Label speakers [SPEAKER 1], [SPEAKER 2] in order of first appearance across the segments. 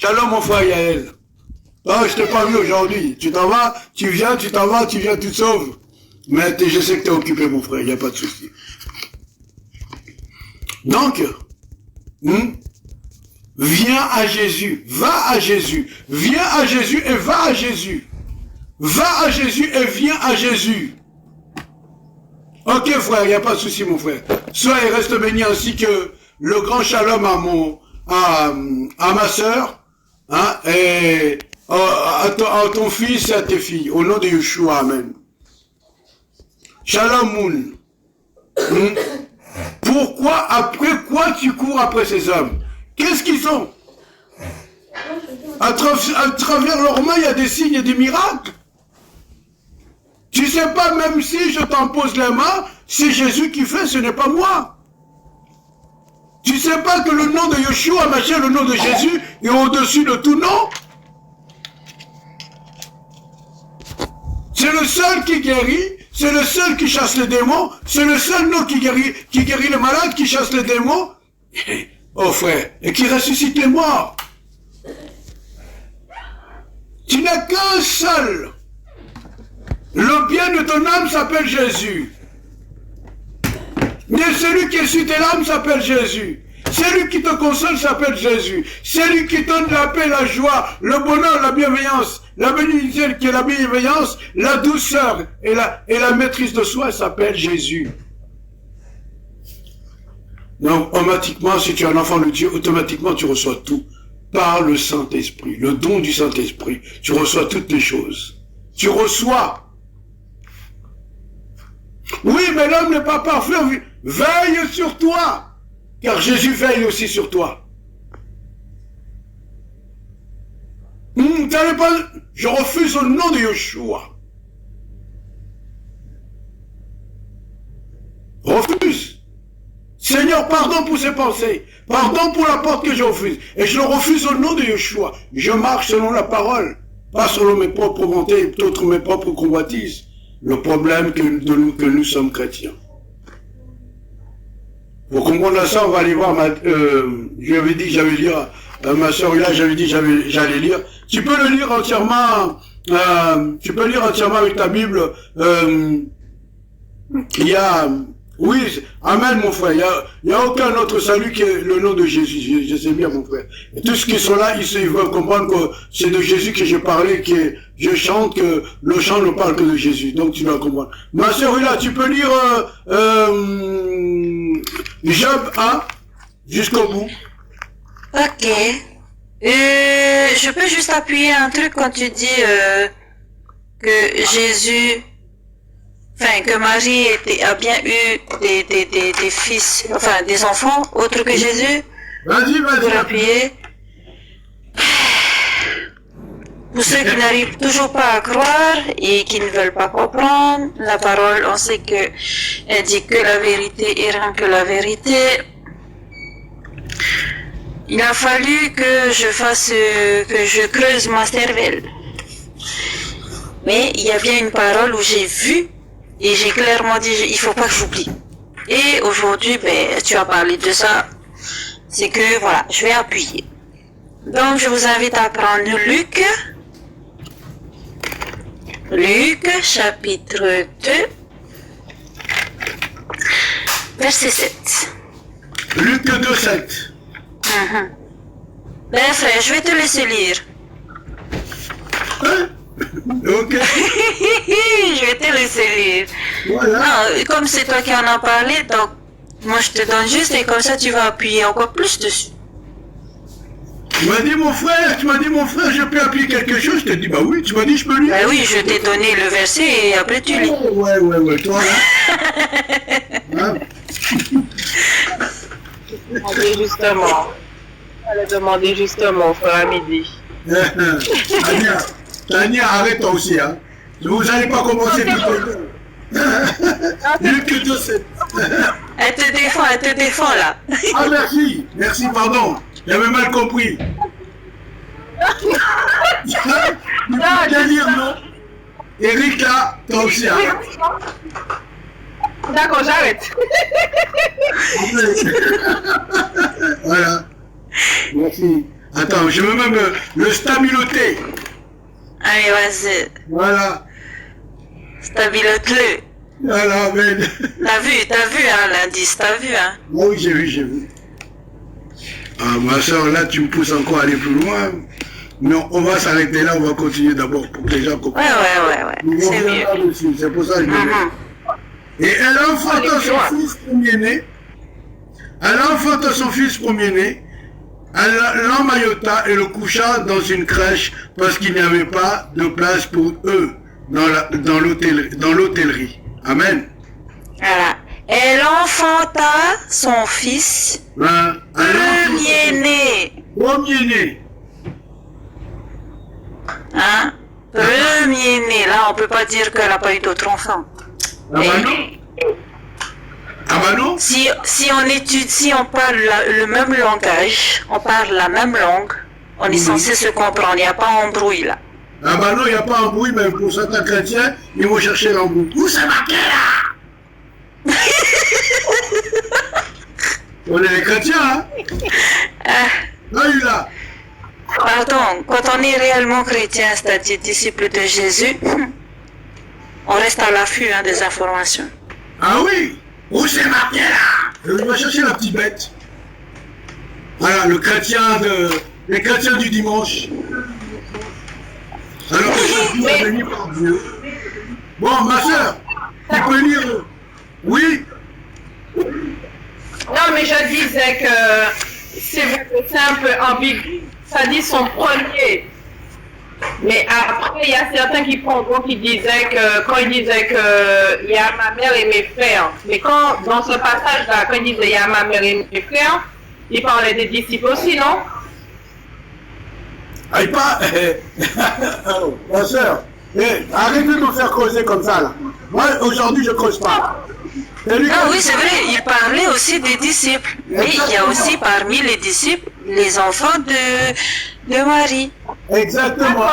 [SPEAKER 1] Shalom mon frère Yael. Oh, je t'ai pas vu aujourd'hui. Tu t'en vas, tu viens, tu t'en vas, tu viens, tu te sauves. Mais je sais que tu es occupé mon frère, il n'y a pas de souci. Donc, viens à Jésus, va à Jésus, viens à Jésus et va à Jésus. Va à Jésus et viens à Jésus. Ok frère, il n'y a pas de souci mon frère. Sois et reste béni ainsi que le grand shalom à ma soeur, hein, et à ton fils et à tes filles. Au nom de Yeshua, amen. Shalom Moon. Pourquoi, après quoi tu cours après ces hommes? Qu'est-ce qu'ils ont? À travers leurs mains, il y a des signes et des miracles. Tu sais pas, même si je t'en pose la main, c'est Jésus qui fait, ce n'est pas moi. Tu sais pas que le nom de Yeshua, machin, le nom de Jésus, est au-dessus de tout nom? C'est le seul qui guérit, c'est le seul qui chasse les démons, c'est le seul nom qui guérit les malades, qui chasse les démons. Oh frère, et qui ressuscite les morts. Tu n'as qu'un seul. Le bien de ton âme s'appelle Jésus. Mais celui qui est sur tes âmes s'appelle Jésus. Celui qui te console s'appelle Jésus. Celui qui donne la paix, la joie, le bonheur, la bienveillance, la bénédiction qui est la bienveillance, la douceur et la maîtrise de soi s'appelle Jésus. Donc, automatiquement, si tu es un enfant de Dieu, automatiquement tu reçois tout par le Saint-Esprit, le don du Saint-Esprit. Tu reçois toutes les choses. Tu reçois. Oui, mais l'homme n'est pas parfait. Veille sur toi. Car Jésus veille aussi sur toi. Je refuse au nom de Yeshua. Refuse. Seigneur, pardon pour ces pensées. Pardon pour la porte que je refuse. Et je le refuse au nom de Yeshua. Je marche selon la parole. Pas selon mes propres volontés, d'autres mes propres convoitises. Le problème que nous sommes chrétiens. Pour comprendre ça, on va aller voir je lui avais dit que j'allais lire, ma soeur là, j'avais dit que j'allais lire. Tu peux le lire entièrement, avec ta Bible, il y a, oui, amen mon frère, il y a aucun autre salut que le nom de Jésus, je sais bien mon frère. Et tous ceux qui sont là, ils veulent comprendre que c'est de Jésus que j'ai parlé, que je chante, que le chant ne parle que de Jésus, donc tu dois comprendre. Ma soeur là, tu peux lire, Job 1, jusqu'au bout.
[SPEAKER 2] Ok. Je peux juste appuyer un truc quand tu dis que Jésus, enfin que Marie a bien eu des fils, enfin des enfants autres que Jésus.
[SPEAKER 1] Vas-y.
[SPEAKER 2] Pour appuyer. Pour ceux qui n'arrivent toujours pas à croire et qui ne veulent pas comprendre, la parole, on sait que elle dit que la vérité et rien que la vérité. Il a fallu que je creuse ma cervelle. Mais il y a bien une parole où j'ai vu et j'ai clairement dit, il faut pas que j'oublie. Et aujourd'hui, tu as parlé de ça. C'est que, voilà, je vais appuyer. Donc, je vous invite à prendre Luc, chapitre 2, verset 7.
[SPEAKER 1] Luc 2, 7.
[SPEAKER 2] Ben frère, je vais te laisser lire.
[SPEAKER 1] Hein? Ok.
[SPEAKER 2] Je vais te laisser lire.
[SPEAKER 1] Voilà.
[SPEAKER 2] Non, comme c'est toi qui en as parlé, donc moi je te donne juste et comme ça tu vas appuyer encore plus dessus.
[SPEAKER 1] Tu m'as dit mon frère, je peux appuyer quelque chose, je t'ai dit bah oui, tu m'as dit je peux lire.
[SPEAKER 2] Ben oui, je t'ai donné le verset et après tu lis.
[SPEAKER 1] Oh, ouais, toi là. Hein?
[SPEAKER 3] Elle a demandé justement, frère à midi.
[SPEAKER 1] Tania, arrête toi aussi, hein. Vous n'allez pas commencer tout Luc 2, 7.
[SPEAKER 2] Elle te défend là.
[SPEAKER 1] Ah merci, pardon. J'avais mal compris. Non, délire, non. Eric là, toi aussi, hein.
[SPEAKER 3] D'accord, j'arrête.
[SPEAKER 1] Voilà. Merci. Attends, je veux même le stabiloter.
[SPEAKER 2] Allez, vas-y.
[SPEAKER 1] Voilà.
[SPEAKER 2] Stabile-le.
[SPEAKER 1] Voilà, amen.
[SPEAKER 2] T'as vu, hein, l'indice, t'as vu, hein.
[SPEAKER 1] Oh, oui, j'ai vu. Ah, ma soeur, là, tu me pousses encore à aller plus loin. Mais on va s'arrêter là, on va continuer d'abord pour que les gens comprennent.
[SPEAKER 2] Ouais. C'est mieux.
[SPEAKER 1] C'est pour ça que je dis. Et elle enfanta son fils premier-né. Elle enfanta son fils premier-né. Elle l'emmaillota et le coucha dans une crèche parce qu'il n'y avait pas de place pour eux dans l'hôtellerie. Amen.
[SPEAKER 2] Voilà. Elle enfanta son fils premier-né.
[SPEAKER 1] Premier-né.
[SPEAKER 2] Hein? Premier-né. Là, on peut pas dire qu'elle n'a pas eu d'autres enfants.
[SPEAKER 1] Ah bah non. Ah bah non.
[SPEAKER 2] Si on parle le même langage, on parle la même langue, on est censé se comprendre. Il n'y a pas d'embrouille là.
[SPEAKER 1] Ah bah non, il n'y a pas d'embrouille, mais pour certains chrétiens, ils vont chercher l'embrouille. Où c'est marqué là? On est les chrétiens, hein? Oui, là.
[SPEAKER 2] Pardon, quand on est réellement chrétien, c'est-à-dire disciple de Jésus, on reste à l'affût des informations.
[SPEAKER 1] Ah oui? Où c'est marqué là? Il va chercher la petite bête. Voilà, les chrétiens du dimanche. Alors que Jésus est béni par Dieu. Bon, ma soeur, tu peux lire? Oui?
[SPEAKER 3] Non, mais je disais que c'est un peu ambigu. Ça dit son premier. Mais après, il y a certains qui prennent compte qui disaient que, quand il disait que il y a ma mère et mes frères, mais quand, dans ce passage-là, quand il disait il y a ma mère et mes frères, il parlait des disciples aussi, non?
[SPEAKER 1] Ah, il parle. Ma soeur, arrêtez de nous faire creuser comme ça là. Moi, aujourd'hui, je creuse pas.
[SPEAKER 2] Ah oui, c'est vrai, il parlait aussi des disciples. Mais il y a aussi parmi les disciples les enfants de Marie.
[SPEAKER 1] Exactement.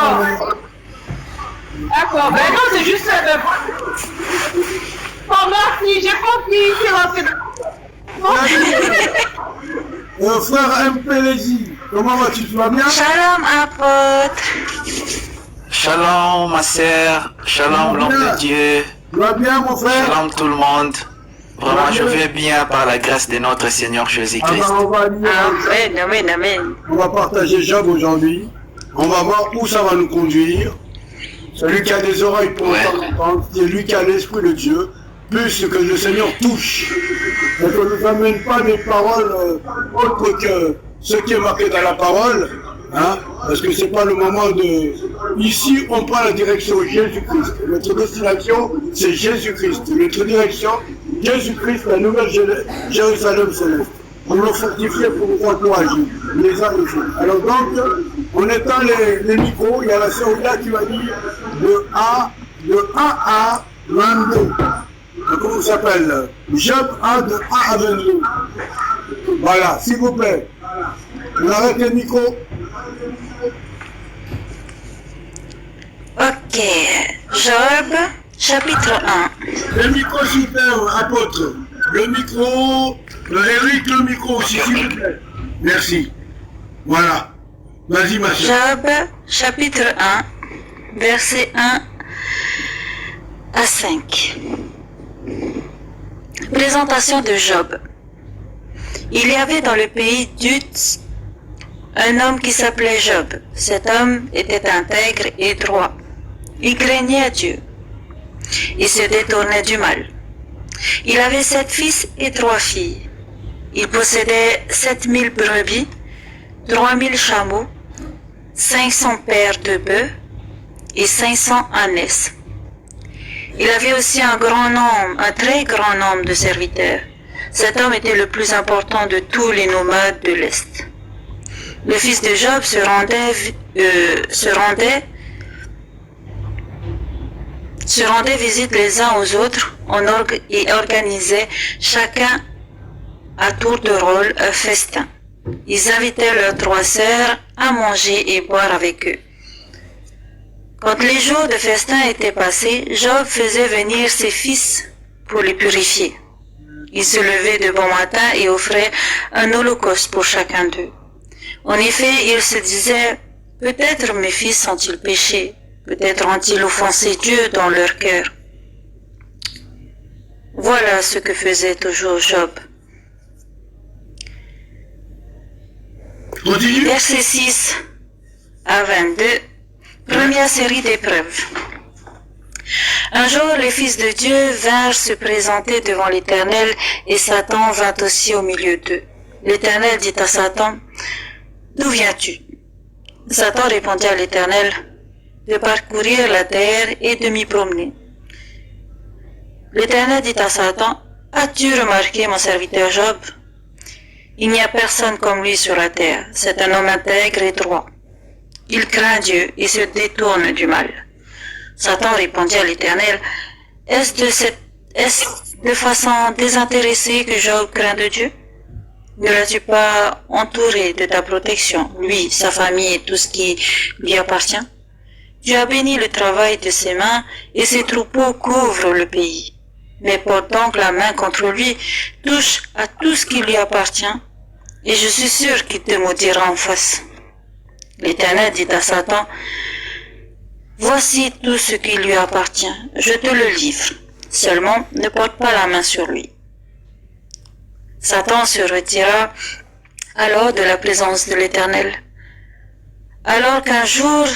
[SPEAKER 3] D'accord, ben non, c'est juste Oh merci, j'ai compris,
[SPEAKER 1] frère Mpelezi, comment vas-tu? Tu vas bien?
[SPEAKER 2] Shalom, apôtre.
[SPEAKER 4] Shalom, ma sœur. Shalom, l'homme de Dieu.
[SPEAKER 1] Tu vas bien, mon frère?
[SPEAKER 4] Shalom, tout le monde. Vraiment, je vais bien par la grâce de notre Seigneur Jésus-Christ.
[SPEAKER 1] On va lire,
[SPEAKER 2] Amen.
[SPEAKER 1] on va partager Job aujourd'hui. On va voir où ça va nous conduire. Celui qui a des oreilles pour entendre, c'est lui qui a l'Esprit de Dieu, plus que le Seigneur touche. Et qu'on ne nous amène pas des paroles autres que ce qui est marqué dans la parole, hein, parce que c'est pas le moment de... Ici, on prend la direction Jésus-Christ. Notre destination, c'est Jésus-Christ. Notre direction, Jésus-Christ, la nouvelle Jérusalem céleste. On l'a fortifié pour nous encourager, les uns les autres. Alors donc, on éteint les micros, il y a la sœur là qui va dire de 1 à 22. Comment ça s'appelle? Job 1 de 1 à 22. Voilà, s'il vous plaît. On arrête les micros.
[SPEAKER 2] Ok, Job, chapitre 1.
[SPEAKER 1] Le micro super, apôtre. Le micro, Eric, le micro aussi, s'il vous plaît. Merci. Voilà. Vas-y, ma soeur.
[SPEAKER 2] Job, chapitre 1, versets 1 à 5. Présentation de Job. Il y avait dans le pays d'Uz un homme qui s'appelait Job. Cet homme était intègre et droit. Il craignait Dieu. Il se détournait du mal. Il avait 7 fils et 3 filles. Il possédait 7000 brebis, 3000 chameaux, 500 paires de bœufs et 500 ânesses. Il avait aussi un très grand nombre de serviteurs. Cet homme était le plus important de tous les nomades de l'Est. Le fils de Job se rendait visite les uns aux autres et organisait chacun à tour de rôle un festin. Ils invitaient leurs 3 sœurs à manger et boire avec eux. Quand les jours de festin étaient passés, Job faisait venir ses fils pour les purifier. Il se levait de bon matin et offrait un holocauste pour chacun d'eux. En effet, il se disait, peut-être mes fils ont-ils péché, peut-être ont-ils offensé Dieu dans leur cœur. Voilà ce que faisait toujours Job.
[SPEAKER 1] Continue.
[SPEAKER 2] Verset 6 à 22, première série d'épreuves. Un jour, les fils de Dieu vinrent se présenter devant l'Éternel et Satan vint aussi au milieu d'eux. L'Éternel dit à Satan, « D'où viens-tu » Satan répondit à l'Éternel, « De parcourir la terre et de m'y promener. » L'Éternel dit à Satan, « As-tu remarqué mon serviteur Job ? Il n'y a personne comme lui sur la terre. C'est un homme intègre et droit. Il craint Dieu et se détourne du mal. » Satan répondit à l'Éternel, « Est-ce de façon désintéressée que Job craint de Dieu ? Ne l'as-tu pas entouré de ta protection, lui, sa famille et tout ce qui lui appartient ? Tu as béni le travail de ses mains et ses troupeaux couvrent le pays. Mais porte donc la main contre lui, touche à tout ce qui lui appartient, et je suis sûr qu'il te maudira en face. » L'Éternel dit à Satan, « Voici tout ce qui lui appartient, je te le livre. Seulement, ne porte pas la main sur lui. » Satan se retira alors de la présence de l'Éternel. Alors qu'un jour,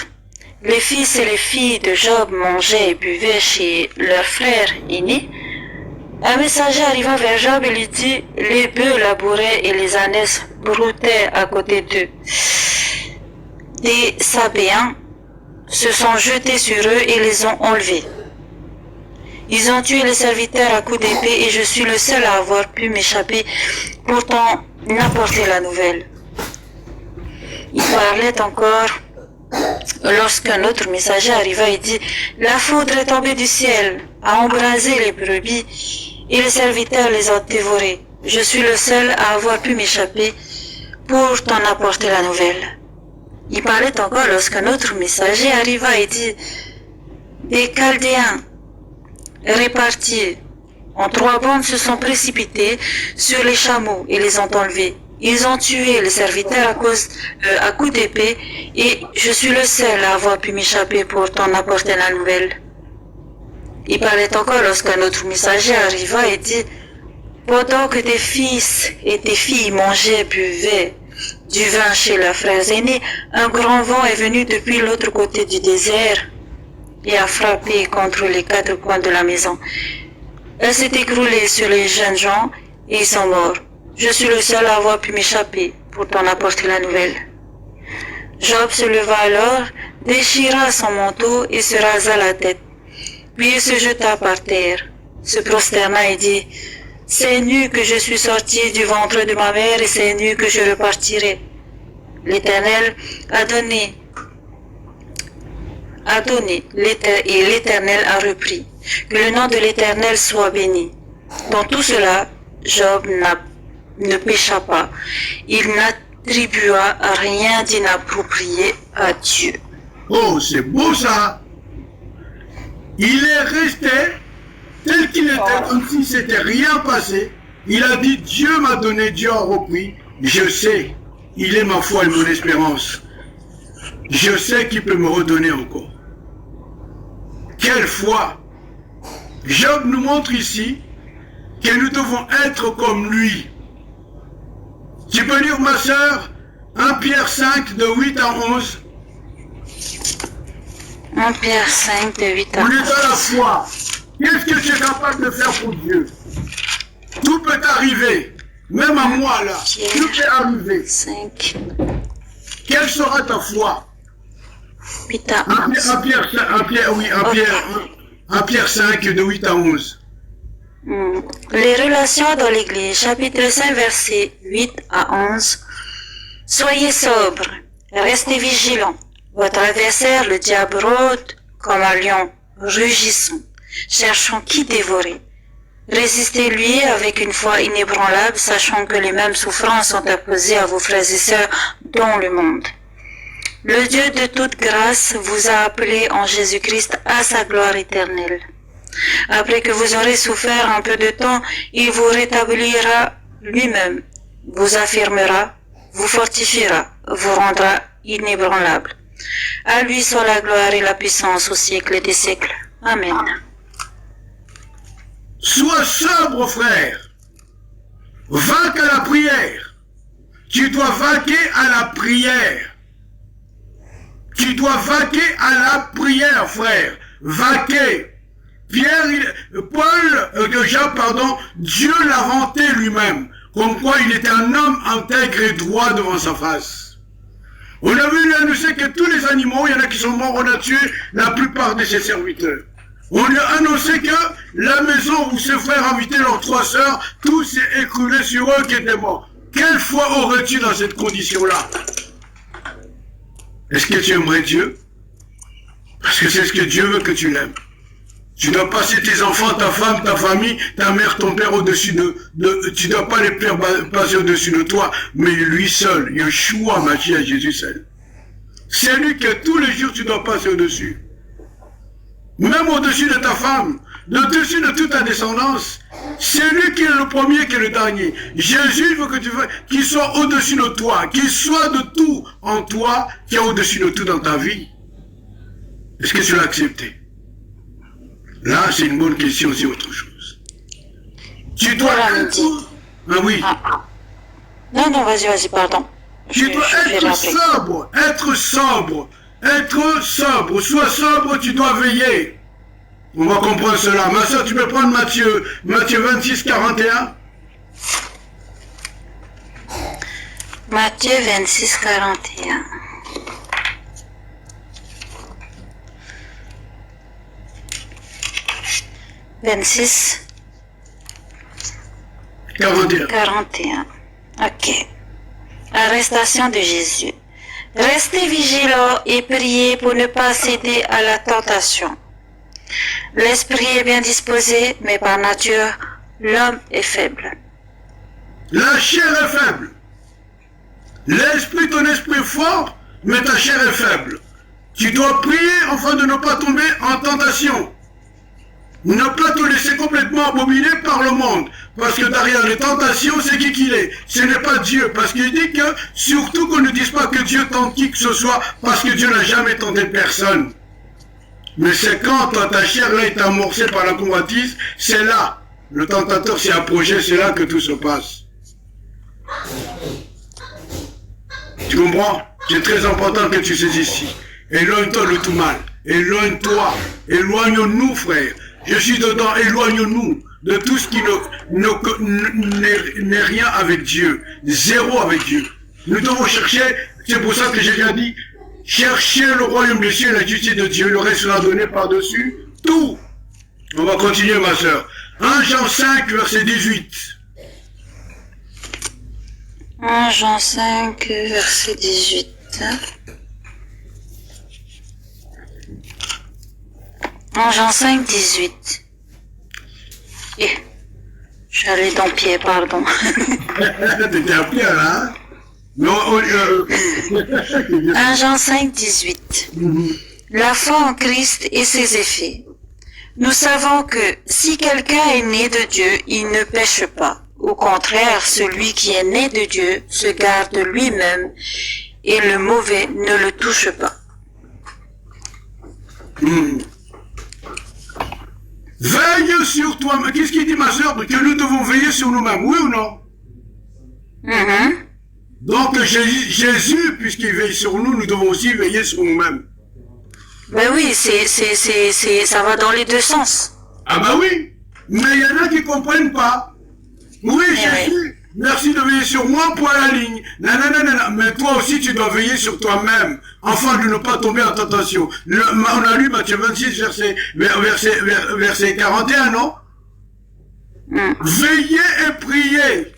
[SPEAKER 2] les fils et les filles de Job mangeaient et buvaient chez leur frère aîné, un messager arriva vers Job et lui dit, « Les bœufs labouraient et les ânesses broutaient à côté d'eux. Des Sabéens se sont jetés sur eux et les ont enlevés. Ils ont tué les serviteurs à coups d'épée et je suis le seul à avoir pu m'échapper pour t'en apporter la nouvelle. » Il parlait encore lorsqu'un autre messager arriva et dit, « La foudre est tombée du ciel, a embrasé les brebis et les serviteurs les ont dévorés. Je suis le seul à avoir pu m'échapper pour t'en apporter la nouvelle. » Il parlait encore lorsqu'un autre messager arriva et dit, « Des Chaldéens répartis en 3 bandes se sont précipités sur les chameaux et les ont enlevés. Ils ont tué les serviteurs à coups d'épée et je suis le seul à avoir pu m'échapper pour t'en apporter la nouvelle. » Il parlait encore lorsqu'un autre messager arriva et dit, « Pendant que tes fils et tes filles mangeaient, buvaient du vin chez leurs frères aînés, un grand vent est venu depuis l'autre côté du désert et a frappé contre les 4 coins de la maison. Elle s'est écroulée sur les jeunes gens et ils sont morts. Je suis le seul à avoir pu m'échapper pour t'en apporter la nouvelle. » Job se leva alors, déchira son manteau et se rasa la tête. Puis il se jeta par terre, se prosterna et dit, « C'est nu que je suis sorti du ventre de ma mère et c'est nu que je repartirai. L'Éternel a donné, et l'Éternel a repris. Que le nom de l'Éternel soit béni. » Dans tout cela, Job ne pécha pas. Il n'attribua rien d'inapproprié à Dieu.
[SPEAKER 1] Oh, c'est beau ça. Il est resté tel qu'il était, comme si c'était rien passé. Il a dit, Dieu m'a donné, Dieu a repris. Je sais, il est ma foi et mon espérance. Je sais qu'il peut me redonner encore. Quelle foi! Job nous montre ici que nous devons être comme lui. Tu peux lire, ma sœur, 1 Pierre 5 de 8 à 11.
[SPEAKER 2] 1 Pierre 5 de 8 à 11.
[SPEAKER 1] On est dans la foi. Qu'est-ce que tu es capable de faire pour Dieu? Tout peut arriver. Même à moi là, tout peut arriver.
[SPEAKER 2] 5.
[SPEAKER 1] Quelle sera ta foi?
[SPEAKER 2] 8 à 11.
[SPEAKER 1] 1 Pierre 5 de 8 à 11.
[SPEAKER 2] Les relations dans l'Église, chapitre 5, versets 8 à 11. Soyez sobres, restez vigilants. Votre adversaire, le diable, rôde comme un lion, rugissant, cherchant qui dévorer. Résistez-lui avec une foi inébranlable, sachant que les mêmes souffrances sont imposées à vos frères et sœurs dans le monde. Le Dieu de toute grâce vous a appelé en Jésus-Christ à sa gloire éternelle. Après que vous aurez souffert un peu de temps, il vous rétablira lui-même, vous affirmera, vous fortifiera, vous rendra inébranlable. À lui soit la gloire et la puissance au siècle des siècles. Amen.
[SPEAKER 1] Sois sobre, frère. Vaque à la prière. Tu dois vaquer à la prière. Tu dois vaquer à la prière, frère. Vaquer. Jean, Dieu l'a vanté lui-même. Comme quoi il était un homme intègre et droit devant sa face. On a vu, on sait que tous les animaux, il y en a qui sont morts, on a tué la plupart de ses serviteurs. On lui a annoncé que la maison où ses frères invitaient leurs 3 sœurs, tout s'est écroulé sur eux qui étaient morts. Quelle foi aurais-tu dans cette condition-là? Est-ce que tu aimerais Dieu? Parce que c'est ce que Dieu veut que tu l'aimes. Tu dois passer tes enfants, ta femme, ta famille, ta mère, ton père au-dessus tu dois pas les faire passer au-dessus de toi, mais lui seul, Yeshua, Mashiach, Jésus seul. C'est lui que tous les jours tu dois passer au-dessus. Même au-dessus de ta femme, au-dessus de toute ta descendance. C'est lui qui est le premier, qui est le dernier. Jésus veut que tu veux qu'il soit au-dessus de toi, qu'il soit de tout en toi, qui est au-dessus de tout dans ta vie. Est-ce que tu l'as accepté? Là, c'est une bonne question, c'est autre chose. Tu dois être... Ah oui.
[SPEAKER 2] Non, vas-y, pardon.
[SPEAKER 1] Tu dois être sobre, sois sobre, tu dois veiller. On va comprendre cela. Ma soeur, tu peux prendre Matthieu 26, 41.
[SPEAKER 2] Matthieu 26, 41. « 26, 41. Ok. Arrestation de Jésus. Restez vigilants et priez pour ne pas céder à la tentation. L'esprit est bien disposé, mais par nature, l'homme est faible.
[SPEAKER 1] La chair est faible. L'esprit, ton esprit est fort, mais ta chair est faible. Tu dois prier afin de ne pas tomber en tentation. Ne pas te laisser complètement abominer par le monde. Parce que derrière les tentations, c'est qui qu'il est. Ce n'est pas Dieu. Parce qu'il dit que, surtout qu'on ne dise pas que Dieu tente qui que ce soit, parce que Dieu n'a jamais tenté personne. Mais c'est quand ta chair là est amorcée par la convoitise, c'est là. Le tentateur s'est approché, c'est là que tout se passe. Tu comprends? C'est très important que tu saisisses ici. Éloigne-toi de tout mal. Éloigne-toi. Éloigne-nous, frère. Je suis dedans, éloigne-nous de tout ce qui n'est rien avec Dieu. Zéro avec Dieu. Nous devons chercher, c'est pour ça que j'ai déjà dit, cherchez le royaume des cieux et la justice de Dieu, le reste sera donné par-dessus tout. On va continuer, ma soeur. 1 Jean 5, verset 18.
[SPEAKER 2] 1 Jean 5, verset 18. 1 Jean 5, 18. J'allais dans le pied, pardon.
[SPEAKER 1] T'étais à pied, là, hein? Non,
[SPEAKER 2] 1 Jean 5, 18. La foi en Christ et ses effets. Nous savons que si quelqu'un est né de Dieu, il ne pêche pas. Au contraire, celui qui est né de Dieu se garde lui-même et le mauvais ne le touche pas.
[SPEAKER 1] Veille sur toi. Qu'est-ce qu'il dit, ma soeur? Que nous devons veiller sur nous-mêmes, oui ou non? Donc Jésus, puisqu'il veille sur nous, nous devons aussi veiller sur nous-mêmes.
[SPEAKER 2] Ben oui, ça va dans les deux sens.
[SPEAKER 1] Ah ben oui, mais il y en a qui ne comprennent pas. Oui, Jésus, merci de veiller sur moi pour la ligne. Non, mais toi aussi tu dois veiller sur toi-même, afin de ne pas tomber en tentation. On a lu Matthieu 26, verset 41, non? Veillez et priez.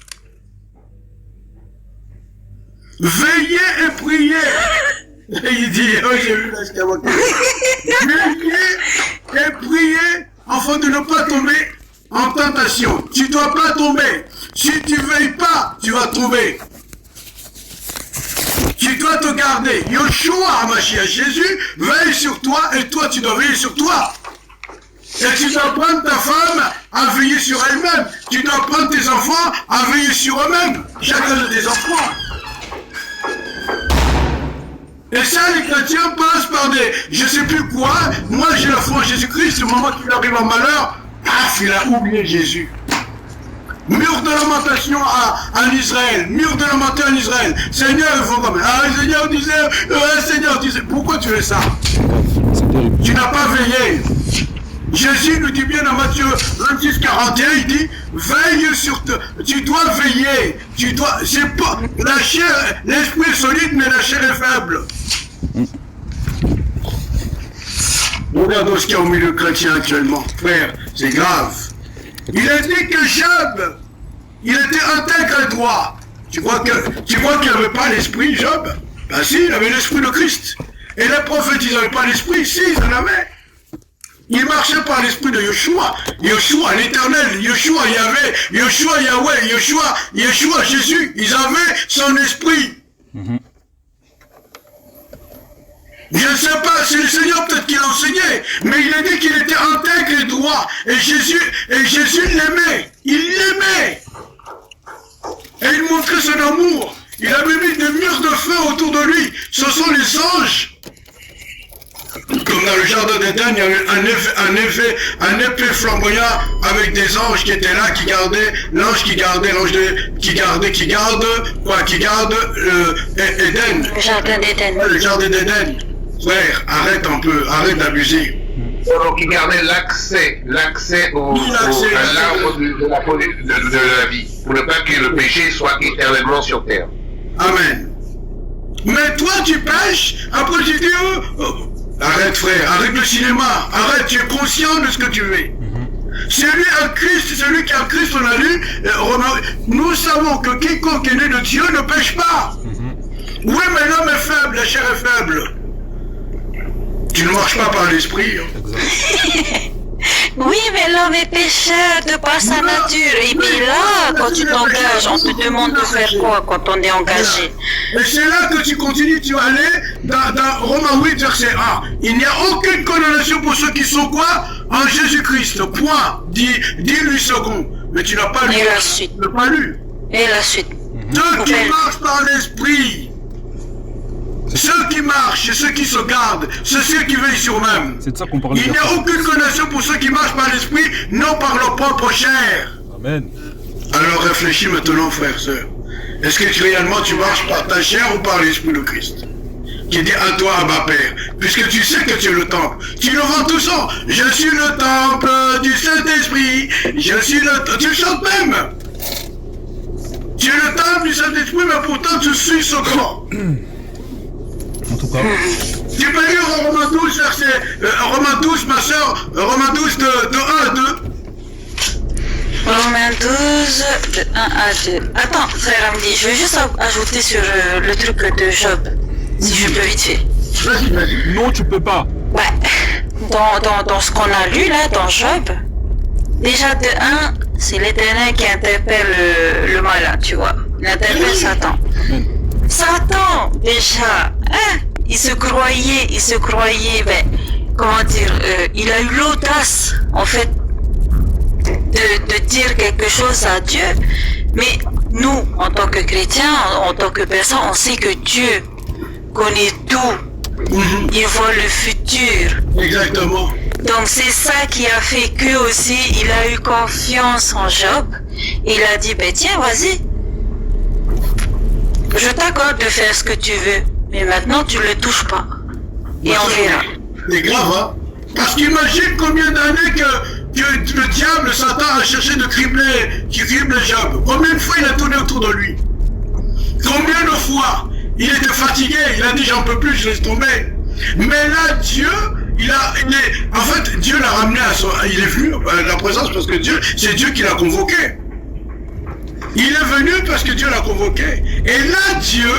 [SPEAKER 1] Veillez et priez. Et il dit, oh j'ai vu l'escavoté. Veillez et priez afin de ne pas tomber en tentation. Tu ne dois pas tomber. Si tu ne veilles pas, tu vas tomber. Tu dois te garder. Yeshua, Mashiach, Jésus, veille sur toi et toi tu dois veiller sur toi. Et tu dois prendre ta femme à veiller sur elle-même. Tu dois prendre tes enfants à veiller sur eux-mêmes. Chacun de tes enfants. Et ça, les chrétiens passent par des, je sais plus quoi, moi j'ai la foi en Jésus-Christ, au moment qu'il arrive en malheur, paf, il a oublié Jésus. Mur de lamentation en Israël, mur de lamentation en Israël. Seigneur, il faut quand même. Ah, Seigneur disait, pourquoi tu fais ça? Tu n'as pas veillé. Jésus nous dit bien dans Matthieu 26, 41, il dit, veille sur toi, tu dois veiller, c'est pas, la chair, l'esprit est solide, mais la chair est faible. Regardons ce qu'il y a au milieu chrétien actuellement, frère, c'est grave. Il a dit que Job, il était intègre et droit. Tu crois qu'il n'avait pas l'esprit, Job? Ben si, il avait l'esprit de Christ. Et les prophètes, ils n'avaient pas l'esprit, si, ils en avaient. Il marchait par l'esprit de Yeshua. Yeshua, l'éternel, Yeshua, Yahvé, Yeshua, Yahweh, Yeshua, Jésus. Ils avaient son esprit. Je ne sais pas, c'est le Seigneur peut-être qui l'enseignait, mais il a dit qu'il était intègre et droit. Et Jésus l'aimait. Il l'aimait. Et il montrait son amour. Il avait mis des murs de feu autour de lui. Ce sont les anges. Comme dans le jardin d'Éden, il y avait un épée flamboyant avec des anges qui étaient là, qui gardaient, l'ange qui garde Éden.
[SPEAKER 2] Le jardin d'Éden.
[SPEAKER 1] Le jardin d'Éden. Frère, arrête un peu, arrête d'abuser.
[SPEAKER 5] Donc il gardait l'accès à l'arbre de la vie, pour ne pas que le péché soit éternellement sur terre.
[SPEAKER 1] Amen. Mais toi tu pêches, après tu dis, arrête frère, arrête le cinéma, arrête, tu es conscient de ce que tu fais. Celui qui a Christ, on a lu, nous savons que quiconque est né de Dieu ne pêche pas. Oui, mais l'homme est faible, la chair est faible. Tu ne marches pas par l'esprit.
[SPEAKER 2] Oui, mais l'homme est pécheur de par sa nature. Et puis là, quand tu t'engages, on te demande de faire quoi quand on est engagé?
[SPEAKER 1] Et c'est là que tu continues, tu vas aller dans Romains 8, verset 1. Il n'y a aucune condamnation pour ceux qui sont quoi? En Jésus-Christ. Point. Dis-lui second. Mais tu n'as pas lu.
[SPEAKER 2] Et la suite.
[SPEAKER 1] Tu n'as pas lu.
[SPEAKER 2] Et la suite.
[SPEAKER 1] Ceux qui marchent par l'esprit. Ceux qui marchent, ceux qui se gardent, ceux qui veillent sur eux-mêmes.
[SPEAKER 6] C'est de ça qu'on parle.
[SPEAKER 1] Il n'y a aucune condamnation pour ceux qui marchent par l'esprit, non par leur propre chair.
[SPEAKER 6] Amen.
[SPEAKER 1] Alors réfléchis maintenant, frère, sœur. Est-ce que réellement tu marches par ta chair ou par l'esprit de Christ? Qui dit à toi, Abba Père, puisque tu sais que tu es le temple. Tu le vends tout ça. Je suis le temple du Saint-Esprit. Je suis le... Tu le chantes même. Tu es le temple du Saint-Esprit, mais pourtant tu suis ce corps.
[SPEAKER 6] En tout cas.
[SPEAKER 1] Tu peux lire Romains 12, Romains 12, ma soeur, Romains 12 de 1 à 2.
[SPEAKER 2] Romains 12, de 1 à 2. Attends, frère Amdi, je vais juste ajouter sur le truc de Job, si je peux vite fait.
[SPEAKER 1] Vas-y.
[SPEAKER 6] Non, tu peux pas.
[SPEAKER 2] Ouais, dans ce qu'on a lu là, dans Job, déjà de 1, c'est l'Éternel qui interpelle le malin, tu vois. Il interpelle Satan.
[SPEAKER 6] Amen.
[SPEAKER 2] Satan, déjà, hein, il se croyait, ben, comment dire, il a eu l'audace, en fait, de dire quelque chose à Dieu, mais nous, en tant que chrétiens, en tant que personnes, on sait que Dieu connaît tout, il voit le futur.
[SPEAKER 1] Exactement.
[SPEAKER 2] Donc c'est ça qui a fait que aussi, il a eu confiance en Job, il a dit, ben tiens, vas-y, je t'accorde de faire ce que tu veux, mais maintenant tu le touches pas. Et on verra.
[SPEAKER 1] C'est grave, hein? Parce qu'imagine combien d'années que le diable, Satan, a cherché de cribler Job. Combien de fois il a tourné autour de lui? Combien de fois? Il était fatigué, il a dit j'en peux plus, je laisse tomber. Mais là, Dieu, en fait, Dieu l'a ramené il est venu à la présence parce que c'est Dieu qui l'a convoqué. Il est venu parce que Dieu l'a convoqué. Et là, Dieu,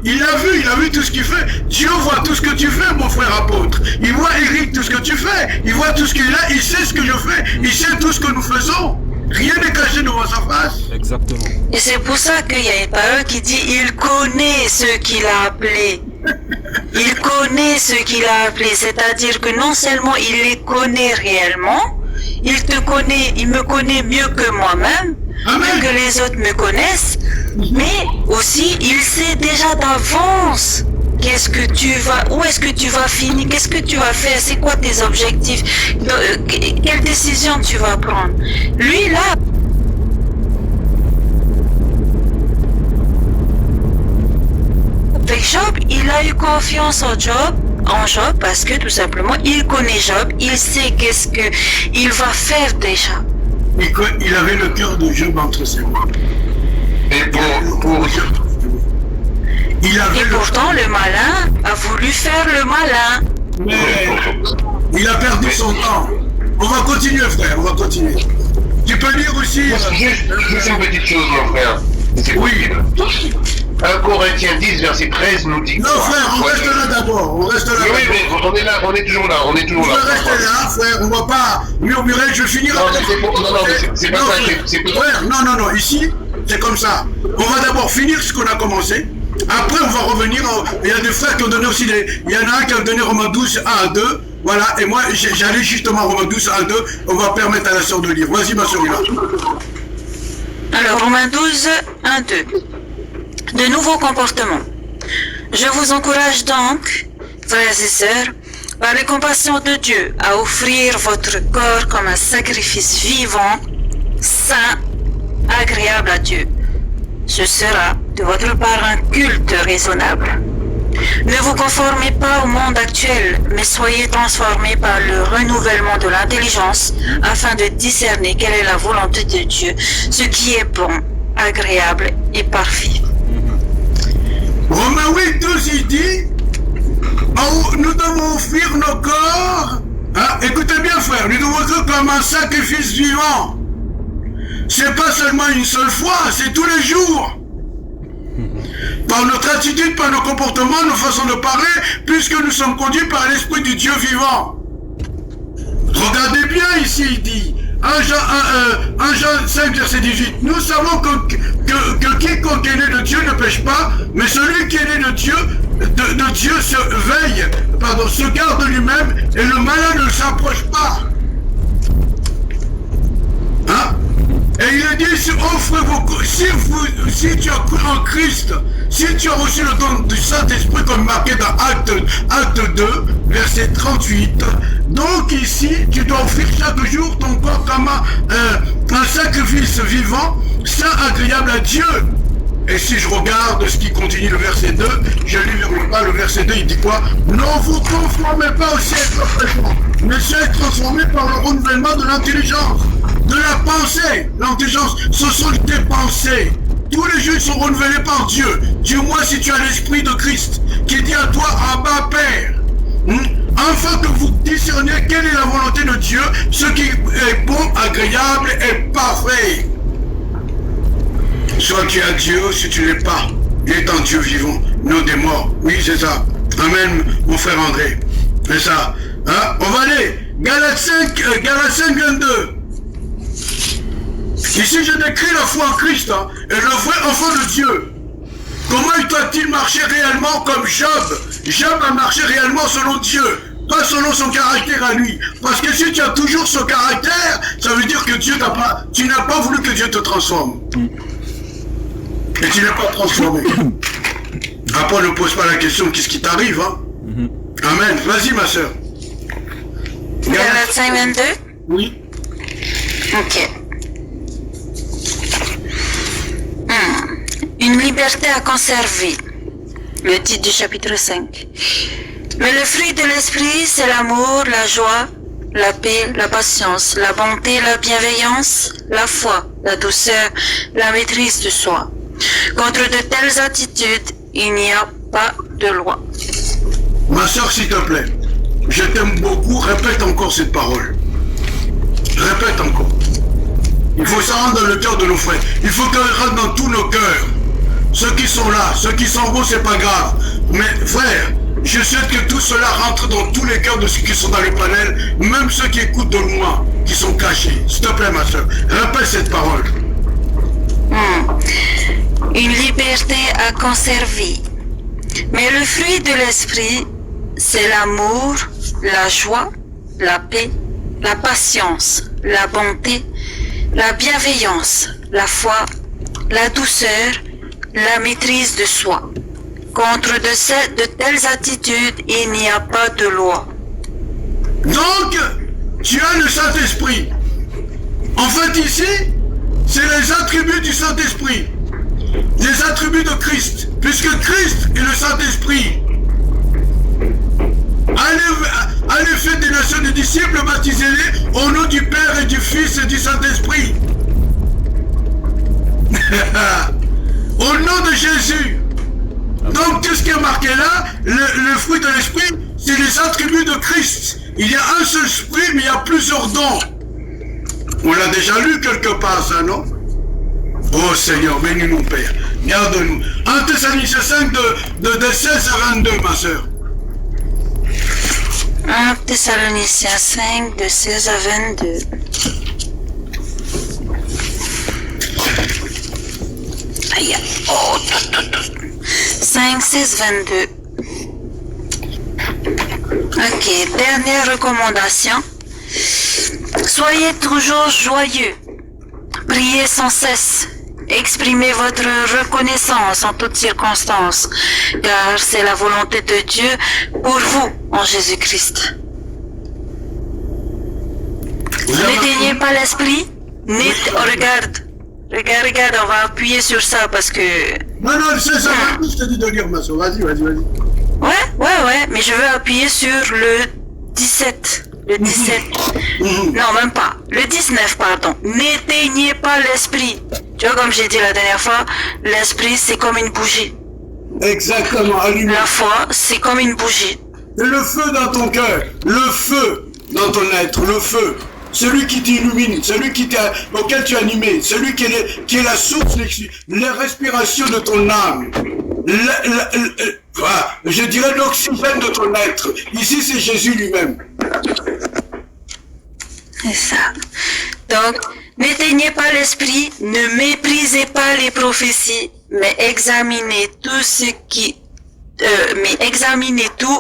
[SPEAKER 1] il a vu tout ce qu'il fait. Dieu voit tout ce que tu fais, mon frère apôtre. Il voit Eric, tout ce que tu fais. Il voit tout ce qu'il a, il sait ce que je fais. Il sait tout ce que nous faisons. Rien n'est caché devant sa face.
[SPEAKER 6] Exactement.
[SPEAKER 2] Et c'est pour ça qu'il y a une parole qui dit, il connaît ceux qu'il a appelés. Il connaît ceux qu'il a appelés. C'est-à-dire que non seulement il les connaît réellement, il te connaît, il me connaît mieux que moi-même, mieux que les autres me connaissent, mais aussi il sait déjà d'avance où est-ce que tu vas finir, qu'est-ce que tu vas faire, c'est quoi tes objectifs, quelle décision tu vas prendre. Lui là, avec Job, il a eu confiance en Job parce que tout simplement il connaît Job, il sait qu'est-ce que il va faire déjà.
[SPEAKER 1] Il avait le cœur de Job entre ses mains.
[SPEAKER 5] Et
[SPEAKER 2] Et pourtant le malin a voulu faire le malin.
[SPEAKER 1] Mais il a perdu son temps. On va continuer, frère, on va continuer. Tu peux lire aussi...
[SPEAKER 5] Juste une petite chose, mon frère. C'est possible. 1 Corinthiens 10, verset 13 nous dit...
[SPEAKER 1] Non, frère, on reste là d'abord. On reste là.
[SPEAKER 5] Oui, mais on est là, on est toujours là, on est toujours là.
[SPEAKER 1] On va rester là, frère, on va pas murmurer, je finirai...
[SPEAKER 5] Non, c'est pas ça, c'est pas...
[SPEAKER 1] Frère, non, ici, c'est comme ça. On va d'abord finir ce qu'on a commencé. Après, on va revenir. Il y a des frères qui ont donné aussi des... Il y en a un qui a donné Romains 12, 1 à 2. Voilà, et moi, j'allais justement Romains 12, 1 à 2. On va permettre à la sœur de lire. Vas-y, ma sœur, là.
[SPEAKER 2] Alors, Romains 12, 1, 2. De nouveaux comportements. Je vous encourage donc, frères et sœurs, par les compassions de Dieu, à offrir votre corps comme un sacrifice vivant, saint, agréable à Dieu. Ce sera de votre part un culte raisonnable. Ne vous conformez pas au monde actuel, mais soyez transformés par le renouvellement de l'intelligence afin de discerner quelle est la volonté de Dieu, ce qui est bon, agréable et parfait.
[SPEAKER 1] Romains 8, 12, il dit, nous devons offrir nos corps, écoutez bien frère, nous devons offrir comme un sacrifice vivant. C'est pas seulement une seule fois, c'est tous les jours. Par notre attitude, par nos comportements, nos façons de parler, puisque nous sommes conduits par l'Esprit du Dieu vivant. Regardez bien ici, il dit, 1 Jean 5, verset 18, nous savons que quiconque est né de Dieu ne pêche pas, mais celui qui est né de Dieu se garde lui-même, et le malin ne s'approche pas. Hein? Et il dit, offrez si tu as cru en Christ, si tu as reçu le don du Saint-Esprit comme marqué dans Acte 2, verset 38, donc ici, tu dois offrir chaque jour ton corps comme un sacrifice vivant, saint, agréable à Dieu. Et si je regarde ce qui continue le verset 2, je ne lis pas le verset 2, il dit quoi? Ne vous conformez pas au siècle présent, mais soyez transformés par le renouvellement de l'intelligence, de la pensée. L'intelligence, ce sont tes pensées. Tous les jours sont renouvelés par Dieu. Dis-moi si tu as l'esprit de Christ qui dit à toi, Abba Père, afin que vous discerniez quelle est la volonté de Dieu, ce qui est bon, agréable et parfait. Soit tu as Dieu, si tu n'es pas, il est un Dieu vivant, non des morts. Oui, c'est ça. Amen, mon frère André. C'est ça. Hein? On va aller. Galates 5, 22. Ici, je décris la foi en Christ, et le vrai enfant de Dieu. Comment doit-il marcher réellement comme Job? Job a marché réellement selon Dieu, pas selon son caractère à lui. Parce que si tu as toujours ce caractère, ça veut dire que tu n'as pas voulu que Dieu te transforme. Et tu n'es pas transformé. Après, ne pose pas la question, qu'est-ce qui t'arrive, hein? Amen. Vas-y, ma soeur.
[SPEAKER 2] Galates 5, 22?
[SPEAKER 1] Oui.
[SPEAKER 2] Ok. Une liberté à conserver. Le titre du chapitre 5. Mais le fruit de l'esprit, c'est l'amour, la joie, la paix, la patience, la bonté, la bienveillance, la foi, la douceur, la maîtrise de soi. Contre de telles attitudes, il n'y a pas de loi.
[SPEAKER 1] Ma soeur, s'il te plaît, je t'aime beaucoup, répète encore cette parole. Répète encore. Il faut ça rentrer dans le cœur de nos frères. Il faut qu'elle rentre dans tous nos cœurs. Ceux qui sont là, ceux qui sont beaux, c'est pas grave. Mais frère, je souhaite que tout cela rentre dans tous les cœurs de ceux qui sont dans le panel, même ceux qui écoutent de loin, qui sont cachés. S'il te plaît, ma soeur, répète cette parole.
[SPEAKER 2] Une liberté à conserver. Mais le fruit de l'esprit, c'est l'amour, la joie, la paix, la patience, la bonté, la bienveillance, la foi, la douceur, la maîtrise de soi. Contre de telles attitudes, il n'y a pas de loi.
[SPEAKER 1] Donc, tu as le Saint-Esprit. En fait, ici, c'est les attributs du Saint-Esprit. Les attributs de Christ. Puisque Christ est le Saint-Esprit. Allez faire des nations de disciples, baptisez-les au nom du Père et du Fils et du Saint-Esprit. Au nom de Jésus. Donc tout ce qui est marqué là, le fruit de l'Esprit, c'est les attributs de Christ. Il y a un seul esprit, mais il y a plusieurs dons. On l'a déjà lu quelque part, ça, non? Oh Seigneur, bénis-nous, Père. Garde-nous. 1 Thessaloniciens 5 de 16 à 22, ma soeur.
[SPEAKER 2] 1 Thessaloniciens 5 de 16 à 22. Aïe. Oh, 5, 16, 22. Ok, dernière recommandation. Soyez toujours joyeux. Priez sans cesse. Exprimez votre reconnaissance en toutes circonstances, car c'est la volonté de Dieu pour vous en Jésus-Christ. N'éteignez pas l'esprit. Regarde, on va appuyer sur ça parce que...
[SPEAKER 1] Non, c'est ça, je te dis de lire, ma soeur. Vas-y.
[SPEAKER 2] Ouais, mais je veux appuyer sur le 17. Le 17. Non, même pas. Le 19, pardon. N'éteignez pas l'esprit. Tu vois, comme j'ai dit la dernière fois, l'esprit, c'est comme une bougie.
[SPEAKER 1] Exactement, allume.
[SPEAKER 2] La foi, c'est comme une bougie.
[SPEAKER 1] Et le feu dans ton cœur, le feu dans ton être, le feu. Celui qui t'illumine, celui auquel tu es animé, celui qui est la source, la respiration de ton âme. Je dirais l'oxygène de ton être. Ici, c'est Jésus lui-même.
[SPEAKER 2] C'est ça. Donc, n'éteignez pas l'esprit, ne méprisez pas les prophéties, mais examinez tout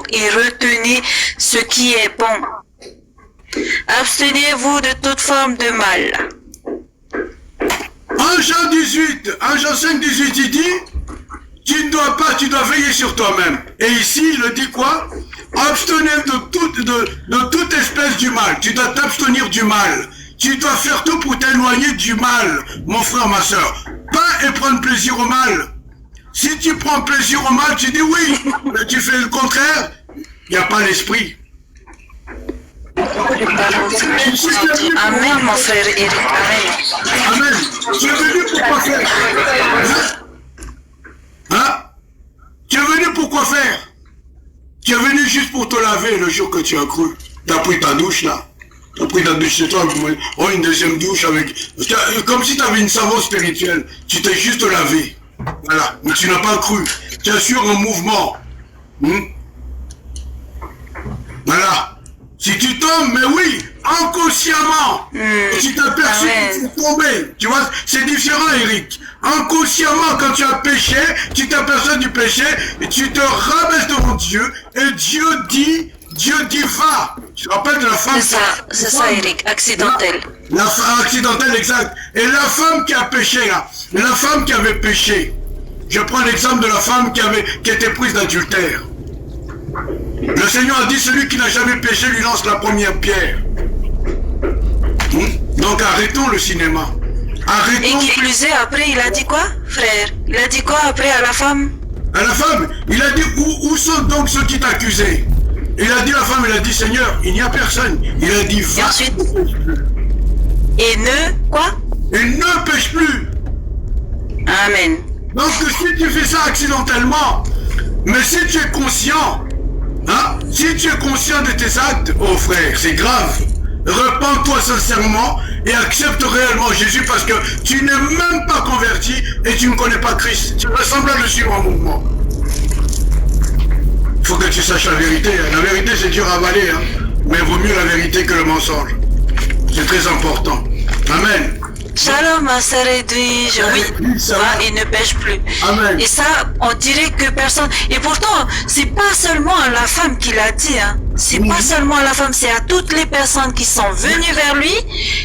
[SPEAKER 2] et retenez ce qui est bon. Abstenez-vous de toute forme de mal.
[SPEAKER 1] 1 Jean 5, 18, il dit, tu dois veiller sur toi-même. Et ici, il dit quoi? Abstenez de toute espèce du mal. Tu dois t'abstenir du mal. Tu dois faire tout pour t'éloigner du mal, mon frère, ma soeur. Pas et prendre plaisir au mal. Si tu prends plaisir au mal, tu dis oui, mais tu fais le contraire, il n'y a pas l'esprit.
[SPEAKER 2] Amen, mon frère Eric.
[SPEAKER 1] Amen. Tu es venu pour quoi faire? Hein? Tu es venu pour quoi faire? Tu es venu juste pour te laver le jour que tu as cru. Tu as pris ta douche là. Tu as pris ta douche chez toi, une deuxième douche avec... Comme si tu avais une savon spirituelle. Tu t'es juste lavé. Voilà. Mais tu n'as pas cru. Tu es sur un mouvement. Voilà. Si tu tombes, mais oui, inconsciemment, tu t'aperçois que tu es tombé. Tu vois, c'est différent, Eric. Inconsciemment, quand tu as péché, tu t'aperçois du péché, et tu te rabaisses devant Dieu, et Dieu dit va. Tu te rappelles de la femme?
[SPEAKER 2] C'est ça, Eric, accidentel.
[SPEAKER 1] La femme accidentelle, exact. Et la femme qui a péché, là, la femme qui avait péché. Je prends l'exemple de la femme qui était prise d'adultère. Le Seigneur a dit, celui qui n'a jamais péché lui lance la première pierre. Donc arrêtons le cinéma. Arrêtons.
[SPEAKER 2] Et qui plus est, après, il a dit quoi, frère? Il a dit quoi après à la femme?
[SPEAKER 1] À la femme, il a dit, où sont donc ceux qui t'accusaient? Il a dit, la femme, il a dit, Seigneur, il n'y a personne. Il a dit, va.
[SPEAKER 2] Et ensuite? Et quoi?
[SPEAKER 1] Et ne pêche plus.
[SPEAKER 2] Amen.
[SPEAKER 1] Donc si tu fais ça accidentellement, mais si tu es conscient, si tu es conscient de tes actes, oh frère, c'est grave. Repends-toi sincèrement et accepte réellement Jésus parce que tu n'es même pas converti et tu ne connais pas Christ. Tu ressembles à le suivre en mouvement. Il faut que tu saches la vérité. La vérité, c'est dur à avaler, mais il vaut mieux la vérité que le mensonge. C'est très important. Amen.
[SPEAKER 2] Shalom, ma sœur Edwige, oui, va et ne pêche plus.
[SPEAKER 1] Amen.
[SPEAKER 2] Et ça, on dirait que personne... Et pourtant, c'est pas seulement à la femme qui l'a dit, C'est pas seulement à la femme, c'est à toutes les personnes qui sont venues vers lui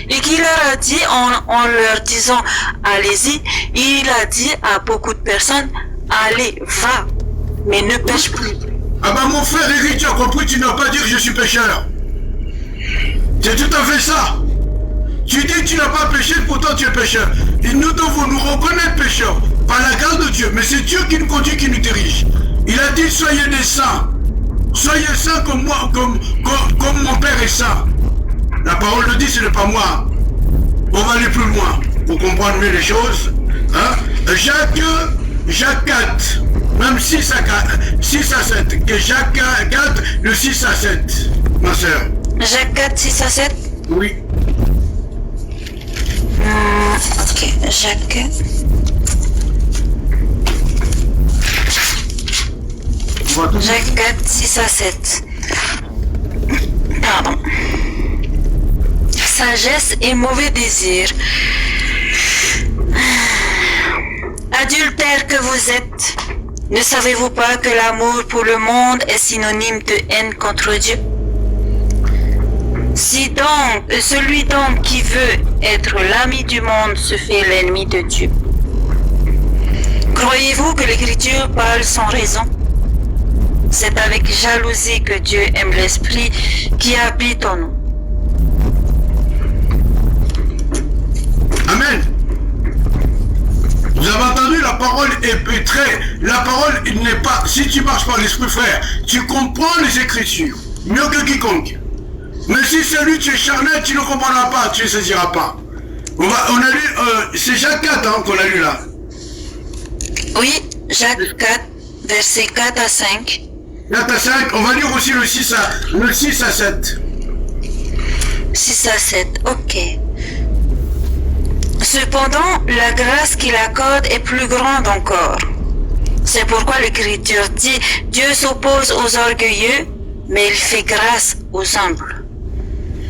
[SPEAKER 2] et qui leur a dit, en leur disant, allez-y, il a dit à beaucoup de personnes, allez, va. mais ne pêche plus.
[SPEAKER 1] Ah bah mon frère Eric, tu as compris, tu n'as pas dit que je suis pécheur. C'est tout à fait ça. Tu dis que tu n'as pas péché, pourtant tu es pécheur. Et nous devons nous reconnaître pécheurs par la grâce de Dieu. Mais c'est Dieu qui nous conduit, qui nous dirige. Il a dit soyez des saints. Soyez saints comme moi, comme mon Père est saint. La parole le dit, ce n'est pas moi. On va aller plus loin pour comprendre mieux les choses. Hein? Jacques 4, même 6 à 7. Que Jacques 4, le 6 à 7, ma soeur.
[SPEAKER 2] Jacques 4, 6 à 7.
[SPEAKER 1] Oui.
[SPEAKER 2] Ok, Jacques. Jacques 4, 6 à 7. Pardon. Sagesse et mauvais désir. Adultère que vous êtes, ne savez-vous pas que l'amour pour le monde est synonyme de haine contre Dieu? Si donc, celui donc qui veut être l'ami du monde se fait l'ennemi de Dieu. Croyez-vous que l'Écriture parle sans raison? C'est avec jalousie que Dieu aime l'Esprit qui habite en nous.
[SPEAKER 1] Amen. Vous avez entendu, la parole est pétrée. La parole, il n'est pas... Si tu marches par l'Esprit, frère, tu comprends les Écritures. Mieux que quiconque. Mais si celui tu es charnel, tu ne comprendras pas, tu ne saisiras pas. On a lu... c'est Jacques 4 hein, qu'on a lu là.
[SPEAKER 2] Oui, Jacques 4, versets 4 à 5.
[SPEAKER 1] 4 à 5, on va lire aussi le 6 à 7.
[SPEAKER 2] 6 à 7, ok. Cependant, la grâce qu'il accorde est plus grande encore. C'est pourquoi l'Écriture dit, Dieu s'oppose aux orgueilleux, mais il fait grâce aux humbles.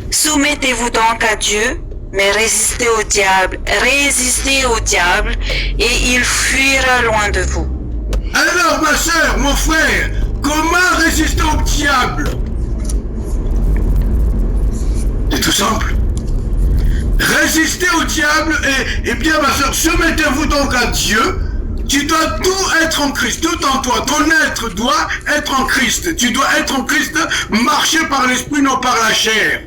[SPEAKER 2] Soumettez-vous donc à Dieu, mais résistez au diable, et il fuira loin de vous.
[SPEAKER 1] Alors ma soeur, mon frère, comment résister au diable? C'est tout simple. Résistez au diable et bien ma soeur, soumettez-vous donc à Dieu. Tu dois tout être en Christ, tout en toi. Ton être doit être en Christ. Tu dois être en Christ, marcher par l'esprit, non par la chair.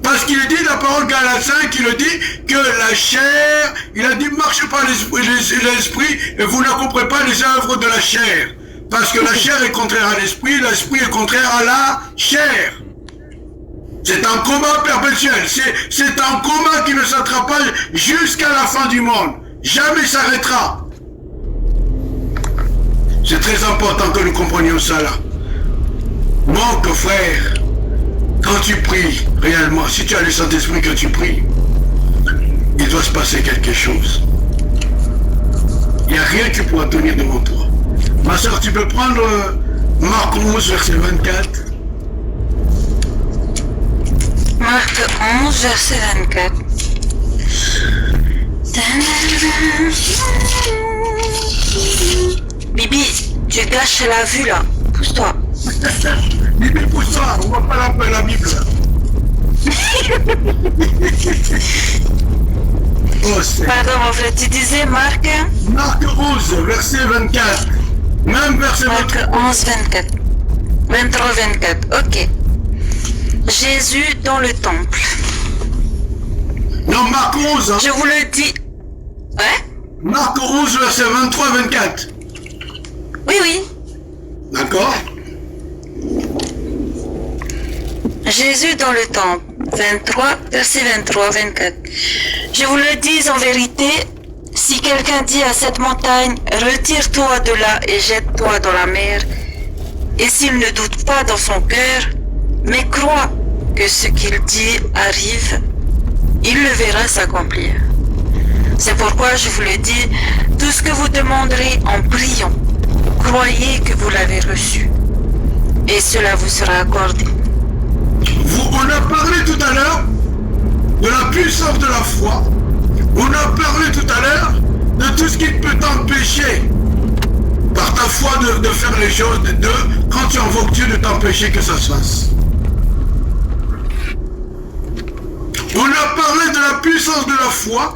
[SPEAKER 1] Parce qu'il dit, la parole Galates 5, il dit que la chair, il a dit marchez par l'esprit et vous n'accomplirez pas les œuvres de la chair. Parce que la chair est contraire à l'esprit est contraire à la chair. C'est un combat perpétuel, c'est un combat qui ne s'arrêtera pas jusqu'à la fin du monde. Jamais s'arrêtera. C'est très important que nous comprenions ça là. Donc frère, quand tu pries réellement, si tu as le Saint-Esprit que tu pries, il doit se passer quelque chose. Il n'y a rien qui pourra tenir devant toi. Ma soeur, tu peux prendre Marc 11, verset 24.
[SPEAKER 2] Marc 11, verset 24. Bibi, tu gâches la vue là. Pousse-toi.
[SPEAKER 1] Bibi, pousse-toi. On va pas l'appeler la Bible.
[SPEAKER 2] Pardon, mon frère, tu disais Marc?
[SPEAKER 1] Marc 11, verset 24. Même verset 24.
[SPEAKER 2] Marc 11, 24. 23, 24. Ok. Jésus dans le temple.
[SPEAKER 1] Non, Marc 11. Hein.
[SPEAKER 2] Je vous le dis. Ouais?
[SPEAKER 1] Marc 11, verset 23, 24.
[SPEAKER 2] Oui, oui.
[SPEAKER 1] D'accord.
[SPEAKER 2] Jésus dans le temple. 23, verset 23, 24. Je vous le dis en vérité, si quelqu'un dit à cette montagne, retire-toi de là et jette-toi dans la mer, et s'il ne doute pas dans son cœur, mais croit que ce qu'il dit arrive, il le verra s'accomplir. C'est pourquoi je vous le dis, tout ce que vous demanderez en priant, croyez que vous l'avez reçu, et cela vous sera accordé.
[SPEAKER 1] On a parlé tout à l'heure de la puissance de la foi. On a parlé tout à l'heure de tout ce qui peut t'empêcher par ta foi de faire les choses, quand tu invoques Dieu, de t'empêcher que ça se fasse. On a parlé de la puissance de la foi.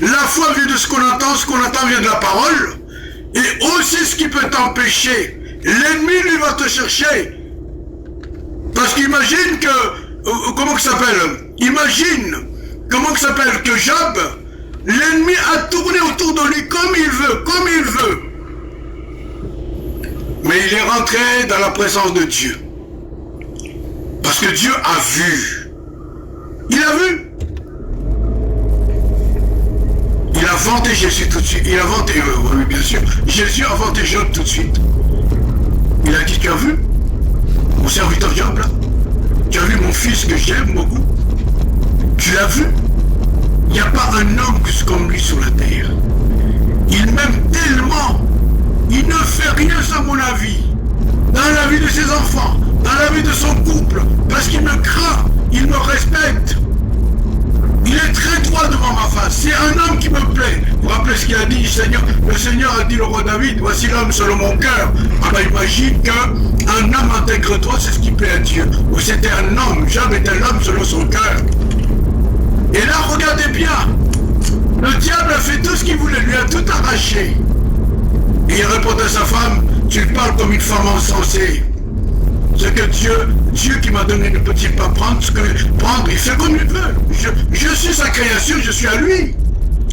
[SPEAKER 1] La foi vient de ce qu'on entend vient de la parole. Et aussi ce qui peut t'empêcher. L'ennemi, lui, va te chercher. Parce qu'imagine que... comment que ça s'appelle? Imagine comment que ça s'appelle que Job, l'ennemi a tourné autour de lui comme il veut. Mais il est rentré dans la présence de Dieu. Parce que Dieu a vu. Il a vu. Il a vanté Jésus tout de suite. Il a vanté, oui bien sûr. Jésus a vanté Job tout de suite. Il a dit, tu as vu mon serviteur Job là? Tu as vu mon fils que j'aime beaucoup? Tu l'as vu? Il n'y a pas un homme comme lui sur la terre. Il m'aime tellement. Il ne fait rien sans mon avis. Dans la vie de ses enfants, dans la vie de son couple, parce qu'il me craint, il me respecte. Il est très droit devant ma face. C'est un homme qui me plaît. Vous vous rappelez ce qu'il a dit, Seigneur? Le Seigneur a dit au roi David, voici l'homme selon mon cœur. Ah ben imagine qu'un homme intègre toi, c'est ce qui plaît à Dieu. Ou c'était un homme, Job était l'homme selon son cœur. Et là, regardez bien. Le diable a fait tout ce qu'il voulait, lui a tout arraché. Et il répond à sa femme, tu parles comme une femme insensée. C'est que Dieu qui m'a donné ne peut-il pas prendre ce que prendre, il fait comme il veut. Je suis sa création, je suis à lui.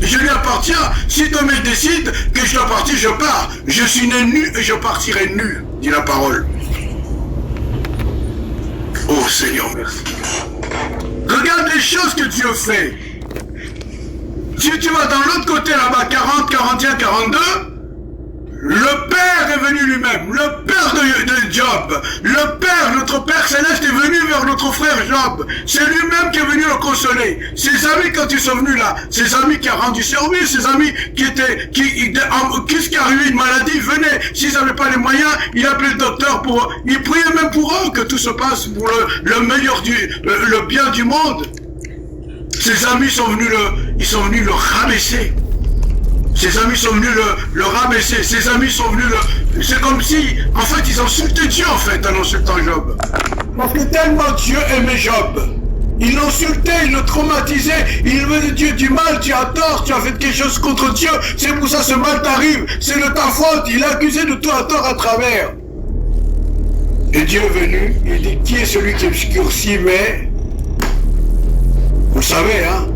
[SPEAKER 1] Je lui appartiens. Si Dieu me décide que je dois partir, je pars. Je suis né nu et je partirai nu, dit la parole. Oh Seigneur, merci. Regarde les choses que Dieu fait. Si tu vas dans l'autre côté là-bas, 40, 41, 42, le Père est venu lui-même, le Père de Job, le Père, notre Père Céleste est venu vers notre frère Job. C'est lui-même qui est venu le consoler. Ses amis, quand ils sont venus là, ses amis qui a rendu service, ses amis qu'est-ce qui arrivé, une maladie, venaient. S'ils n'avaient pas les moyens, il appelait le docteur il priait même pour eux que tout se passe pour le meilleur le bien du monde. Ses amis sont venus le rabaisser. Ses amis sont venus le rabaisser. Ses amis sont venus c'est comme si, en fait, ils insultaient Dieu, en fait, en insultant Job. Parce que tellement Dieu aimait Job. Il l'insultait, il le traumatisait. Il veut de Dieu du mal, tu as tort, tu as fait quelque chose contre Dieu. C'est pour ça ce mal t'arrive. C'est de ta faute. Il a accusé de tout à tort à travers. Et Dieu est venu, il dit, qui est celui qui obscurcit, mais... Vous savez, hein?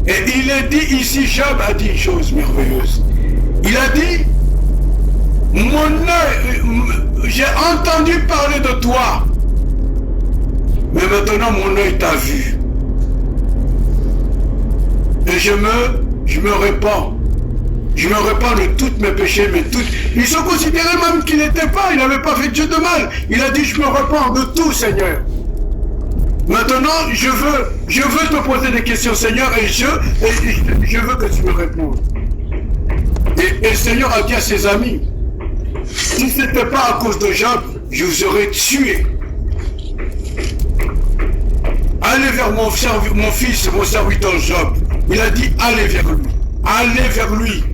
[SPEAKER 1] Et il est dit ici, Job a dit une chose merveilleuse. Il a dit, mon œil, j'ai entendu parler de toi, mais maintenant mon œil t'a vu. Et je me répands. Je me répands de tous mes péchés, mais toutes. Ils se considéraient même qu'il n'était pas, il n'avait pas fait Dieu de mal. Il a dit, je me répands de tout, Seigneur. Maintenant, je veux te poser des questions, Seigneur, et je veux que tu me répondes. Et le Seigneur a dit à ses amis, si ce n'était pas à cause de Job, je vous aurais tué. Allez vers mon fils, mon serviteur Job. Il a dit, allez vers lui. Allez vers lui.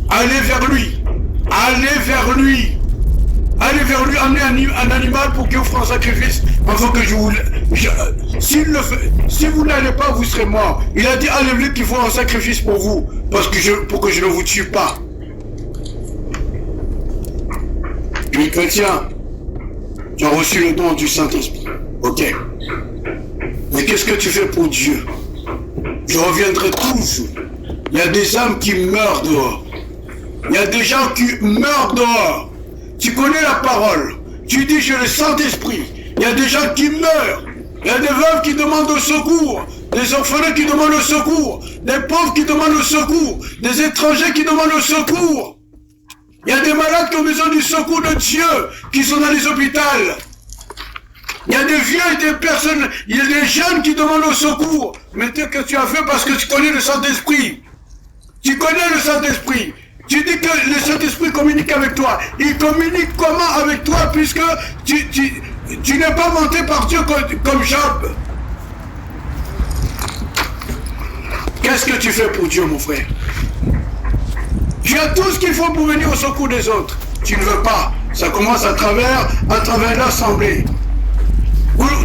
[SPEAKER 1] Allez vers lui. Allez vers lui. Allez vers lui, amenez un animal pour qu'il offre un sacrifice. Afin que si vous n'allez pas, vous serez mort. Il a dit, allez-lui qu'il faut un sacrifice pour vous. Pour que je ne vous tue pas. Les chrétiens, tu as reçu le don du Saint-Esprit. Ok. Mais qu'est-ce que tu fais pour Dieu? Je reviendrai toujours. Il y a des âmes qui meurent dehors. Il y a des gens qui meurent dehors. Tu connais la parole. Tu dis, j'ai le Saint-Esprit. Il y a des gens qui meurent. Il y a des veuves qui demandent au secours. Des orphelins qui demandent au secours. Des pauvres qui demandent au secours. Des étrangers qui demandent au secours. Il y a des malades qui ont besoin du secours de Dieu, qui sont dans les hôpitaux. Il y a des vieux et des personnes, il y a des jeunes qui demandent au secours. Mais qu'est-ce que tu as fait parce que tu connais le Saint-Esprit. Tu connais le Saint-Esprit. Tu dis que le Saint-Esprit communique avec toi. Il communique comment avec toi puisque tu n'es pas monté par Dieu comme Job. Qu'est-ce que tu fais pour Dieu, mon frère? Tu as tout ce qu'il faut pour venir au secours des autres. Tu ne veux pas. Ça commence à travers l'assemblée.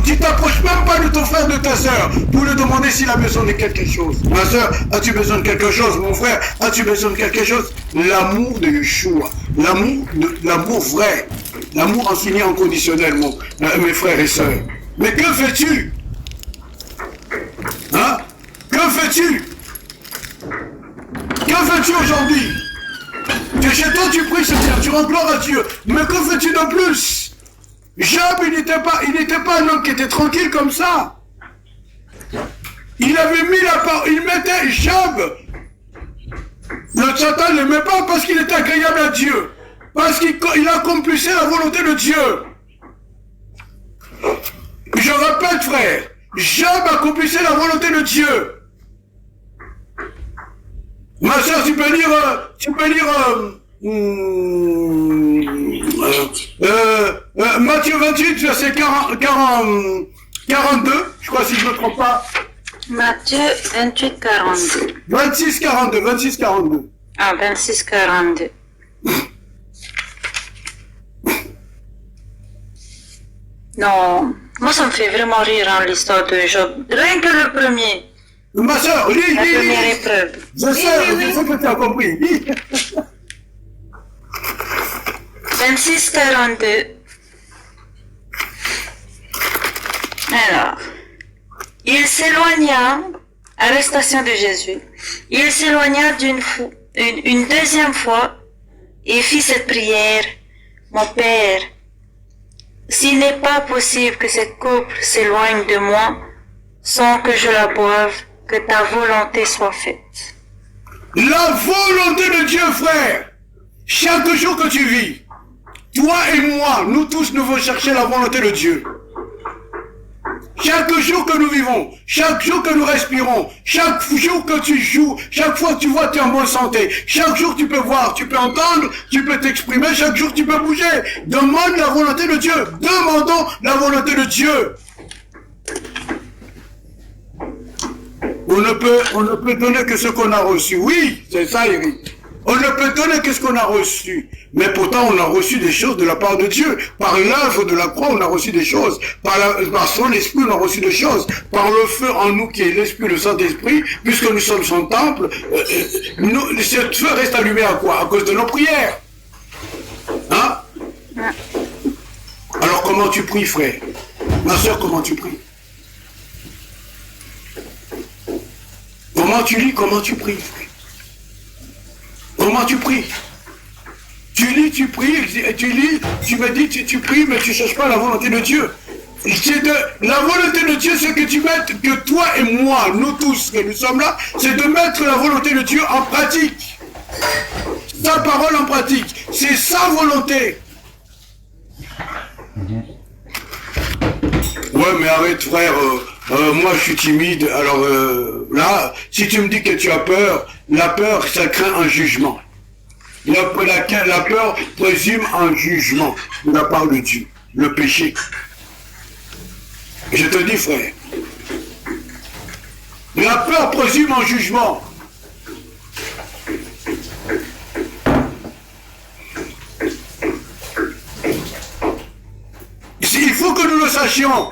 [SPEAKER 1] Tu t'approches même pas de ton frère, de ta soeur, pour lui demander s'il a besoin de quelque chose. Ma soeur, as-tu besoin de quelque chose? Mon frère, as-tu besoin de quelque chose? L'amour de Yeshua, l'amour vrai, l'amour enseigné inconditionnellement, mes frères et sœurs. Mais que fais-tu? Hein? Que fais-tu? Que fais-tu aujourd'hui? Que chez toi tu pries, c'est bien, tu rends gloire à Dieu. Mais que fais-tu de plus? Job, il n'était pas un homme qui était tranquille comme ça. Il avait mis il mettait Job. Le Satan ne l'aimait pas parce qu'il était agréable à Dieu. Parce qu'il accomplissait la volonté de Dieu. Je répète, frère, Job accomplissait la volonté de Dieu. Ma soeur, tu peux lire Matthieu 28, verset 42, je crois si je ne me trompe pas.
[SPEAKER 2] Matthieu 28, 42.
[SPEAKER 1] 26, 42.
[SPEAKER 2] Ah, 26, 42. Non, moi ça me fait vraiment rire hein, l'histoire de Job. Rien que le premier.
[SPEAKER 1] Ma soeur, lis.
[SPEAKER 2] La première épreuve.
[SPEAKER 1] Je sais que tu as compris. Lis.
[SPEAKER 2] 26, 42. Alors, il s'éloigna, arrestation de Jésus, il s'éloigna une deuxième fois et fit cette prière. Mon Père, s'il n'est pas possible que cette coupe s'éloigne de moi sans que je la boive, que ta volonté soit faite.
[SPEAKER 1] La volonté de Dieu, frère. Chaque jour que tu vis, toi et moi, nous tous, nous devons chercher la volonté de Dieu. Chaque jour que nous vivons, chaque jour que nous respirons, chaque jour que tu joues, chaque fois que tu vois, tu es en bonne santé. Chaque jour tu peux voir, tu peux entendre, tu peux t'exprimer, chaque jour tu peux bouger. Demande la volonté de Dieu. Demandons la volonté de Dieu. On ne peut donner que ce qu'on a reçu. Oui, c'est ça, Eric. On ne peut donner que ce qu'on a reçu. Mais pourtant, on a reçu des choses de la part de Dieu. Par l'œuvre de la croix, on a reçu des choses. Par son esprit, on a reçu des choses. Par le feu en nous qui est l'esprit, le Saint-Esprit, puisque nous sommes son temple, ce feu reste allumé à quoi? À cause de nos prières. Hein? Alors comment tu pries, frère? Ma soeur, comment tu pries? Comment tu lis, comment tu pries, frère? Comment tu pries? Tu lis, tu pries, tu lis, tu me dis, tu pries, mais tu ne cherches pas la volonté de Dieu. La volonté de Dieu, c'est que tu mettes, que toi et moi, nous tous, que nous sommes là, c'est de mettre la volonté de Dieu en pratique. Sa parole en pratique. C'est sa volonté. Ouais, mais arrête, frère. Moi, je suis timide. Alors là, si tu me dis que tu as peur, la peur, ça craint un jugement. La peur présume un jugement de la part de Dieu, le péché. Je te dis, frère, la peur présume un jugement. Il faut que nous le sachions.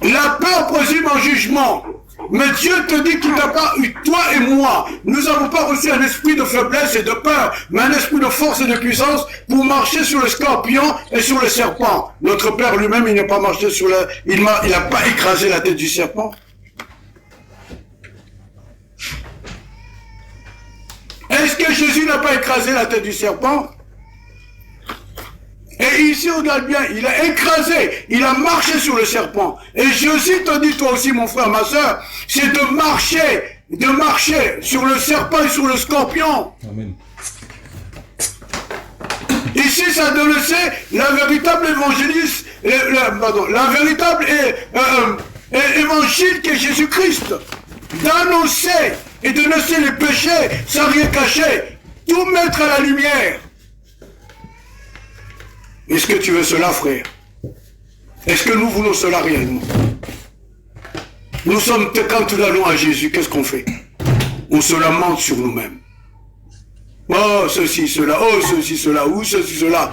[SPEAKER 1] La peur présume un jugement. Mais Dieu te dit qu'il n'a pas eu, toi et moi, nous n'avons pas reçu un esprit de faiblesse et de peur, mais un esprit de force et de puissance pour marcher sur le scorpion et sur le serpent. Notre Père lui-même, il n'a pas marché sur il n'a pas écrasé la tête du serpent. Est-ce que Jésus n'a pas écrasé la tête du serpent? Et ici, on regarde bien, il a écrasé, il a marché sur le serpent. Et Jésus te dit, toi aussi, mon frère, ma soeur, c'est de marcher sur le serpent et sur le scorpion.
[SPEAKER 6] Amen.
[SPEAKER 1] Ici, ça donne la véritable évangéliste, la véritable évangile qui est Jésus-Christ. D'annoncer et de laisser les péchés sans rien cacher, tout mettre à la lumière. Est-ce que tu veux cela, frère? Est-ce que nous voulons cela réellement? Nous sommes, quand nous allons à Jésus, qu'est-ce qu'on fait? On se lamente sur nous-mêmes. Oh, ceci, cela, ou ceci, cela.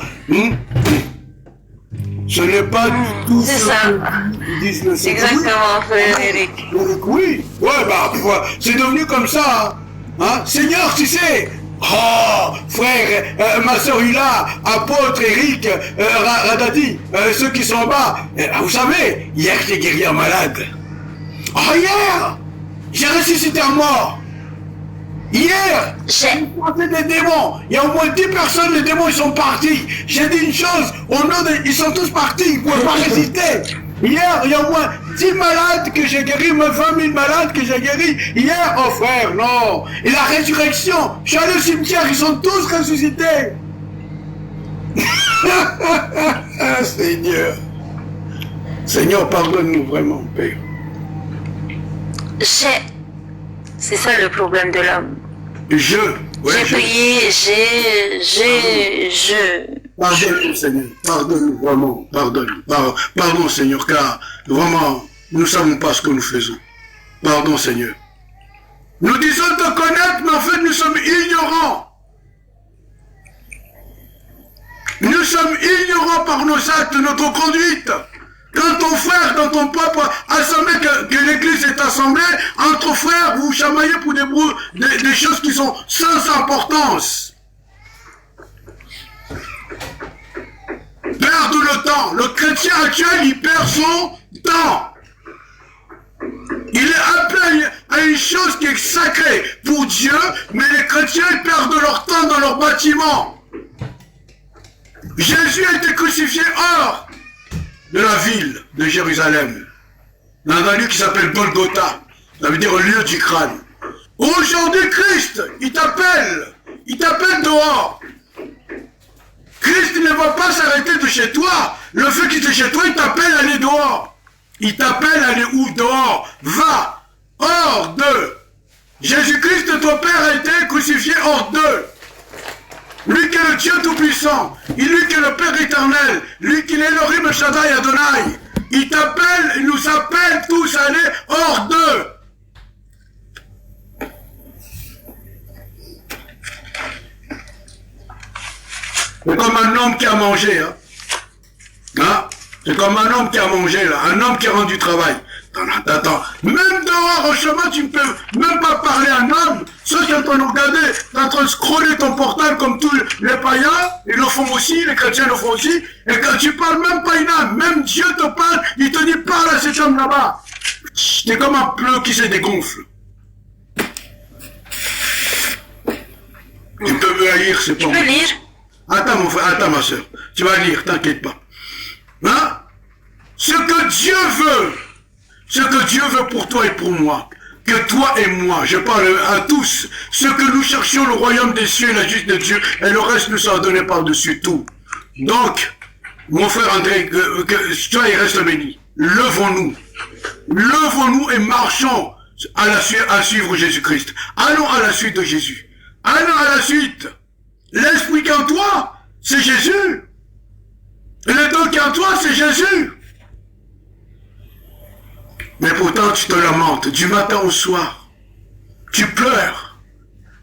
[SPEAKER 1] Ce n'est pas tout
[SPEAKER 2] C'est
[SPEAKER 1] ce
[SPEAKER 2] ça.
[SPEAKER 1] que disent le Seigneur.
[SPEAKER 2] Exactement, frère Eric.
[SPEAKER 1] Oui, ouais, bah, c'est devenu comme ça. Hein? Seigneur, tu sais, oh, frère, ma soeur Hula, apôtre Eric, Radadi, ceux qui sont en bas, vous savez, hier j'ai guéri un malade. Oh, hier, j'ai ressuscité un mort. Hier, j'ai passé des démons. Il y a au moins 10 personnes, les démons, ils sont partis. J'ai dit une chose, ils sont tous partis, ils ne pouvaient pas résister. Hier, il y a au moins 10 malades que j'ai guéris, 20 000 malades que j'ai guéris. Hier, oh frère, non. Et la résurrection, je suis allé au cimetière, ils sont tous ressuscités. Seigneur. Seigneur, pardonne-nous vraiment, Père.
[SPEAKER 2] C'est ça le problème de l'homme. J'ai prié,
[SPEAKER 1] Pardonne-nous, Seigneur. Pardonne-nous, vraiment. Pardon, Seigneur, car vraiment, nous ne savons pas ce que nous faisons. Pardon, Seigneur. Nous disons te connaître, mais en fait, nous sommes ignorants. Nous sommes ignorants par nos actes, notre conduite. Quand ton frère, dans ton peuple, assemblé, que l'église est assemblée, entre frères, vous chamaillez pour des choses qui sont sans importance. Perdre le temps. Le chrétien actuel, il perd son temps. Il est appelé à une chose qui est sacrée pour Dieu, mais les chrétiens, ils perdent leur temps dans leur bâtiment. Jésus a été crucifié hors de la ville de Jérusalem, dans un lieu qui s'appelle Golgotha, ça veut dire le lieu du crâne. Aujourd'hui, Christ, il t'appelle dehors. Christ ne va pas s'arrêter de chez toi. Le fait qu'il est chez toi, il t'appelle à aller dehors. Il t'appelle à aller où? Dehors. Va, hors d'eux. Jésus-Christ, ton Père, a été crucifié hors d'eux. Lui qui est le Dieu Tout-Puissant, lui qui est le Père éternel, lui qui est Elohim Shaddai Adonai, il t'appelle, il nous appelle tous à aller hors d'eux. C'est comme un homme qui a mangé, hein? C'est comme un homme qui a mangé, là, un homme qui a rendu travail. Attends, même dehors au chemin, tu ne peux même pas parler à un homme. Ceux qui sont en train de regarder, tu es en train de scroller ton portable comme tous les païens, ils le font aussi, les chrétiens le font aussi. Et quand tu parles même pas une âme, même Dieu te parle, il te dit parle à cet homme là-bas. C'est comme un pleu qui se dégonfle. Tu peux me haïr, c'est pas
[SPEAKER 2] Tu peux lire?
[SPEAKER 1] Attends mon frère, attends ma soeur, tu vas lire, t'inquiète pas. Hein? Ce que Dieu veut pour toi et pour moi, que toi et moi, je parle à tous, ce que nous cherchions le royaume des cieux et la justice de Dieu, et le reste nous sera donné par-dessus tout. Donc, mon frère André, que toi il reste béni. Levons-nous et marchons à suivre Jésus-Christ. Allons à la suite de Jésus. Allons à la suite. L'esprit qui est en toi, c'est Jésus. Le don qui est en toi, c'est Jésus. Mais pourtant, tu te lamentes du matin au soir. Tu pleures.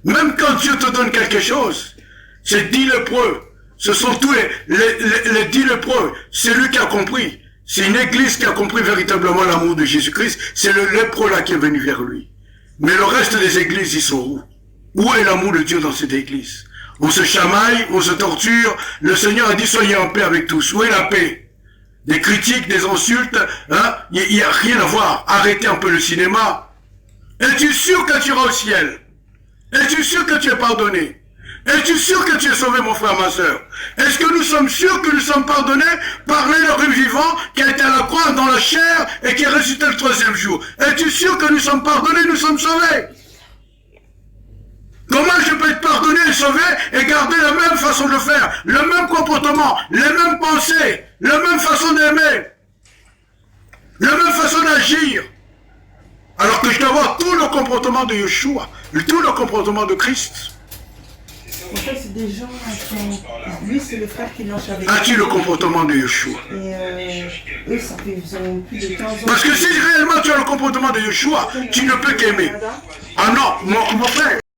[SPEAKER 1] Même quand Dieu te donne quelque chose, c'est 10 lépreux. Ce sont tous les 10 lépreux. C'est lui qui a compris. C'est une église qui a compris véritablement l'amour de Jésus-Christ. C'est le lépreux là qui est venu vers lui. Mais le reste des églises, ils sont où? Où est l'amour de Dieu dans cette église? On se chamaille, on se torture. Le Seigneur a dit soyez en paix avec tous. Où est la paix? Des critiques, des insultes, hein? Il n'y a rien à voir. Arrêtez un peu le cinéma. Es-tu sûr que tu iras au ciel? Es-tu sûr que tu es pardonné? Es-tu sûr que tu es sauvé, mon frère, ma soeur? Est-ce que nous sommes sûrs que nous sommes pardonnés par l'Élohim vivant qui a été à la croix dans la chair et qui est ressuscité le 3e jour? Es-tu sûr que nous sommes pardonnés, nous sommes sauvés? Comment je peux être pardonné et sauvé et garder la même façon de faire, le même comportement, les mêmes pensées, la même façon d'aimer, la même façon d'agir, alors que je dois avoir tout le comportement de Yeshua, tout le comportement de Christ?
[SPEAKER 7] En fait, c'est des gens qui... Lui, c'est le frère qui lance avec...
[SPEAKER 1] As-tu le comportement de Yeshua?
[SPEAKER 7] Et eux, ça fait ils ont plus de 15 ans...
[SPEAKER 1] Parce que si réellement tu as le comportement de Yeshua, tu ne peux qu'aimer. Ah non, mon frère,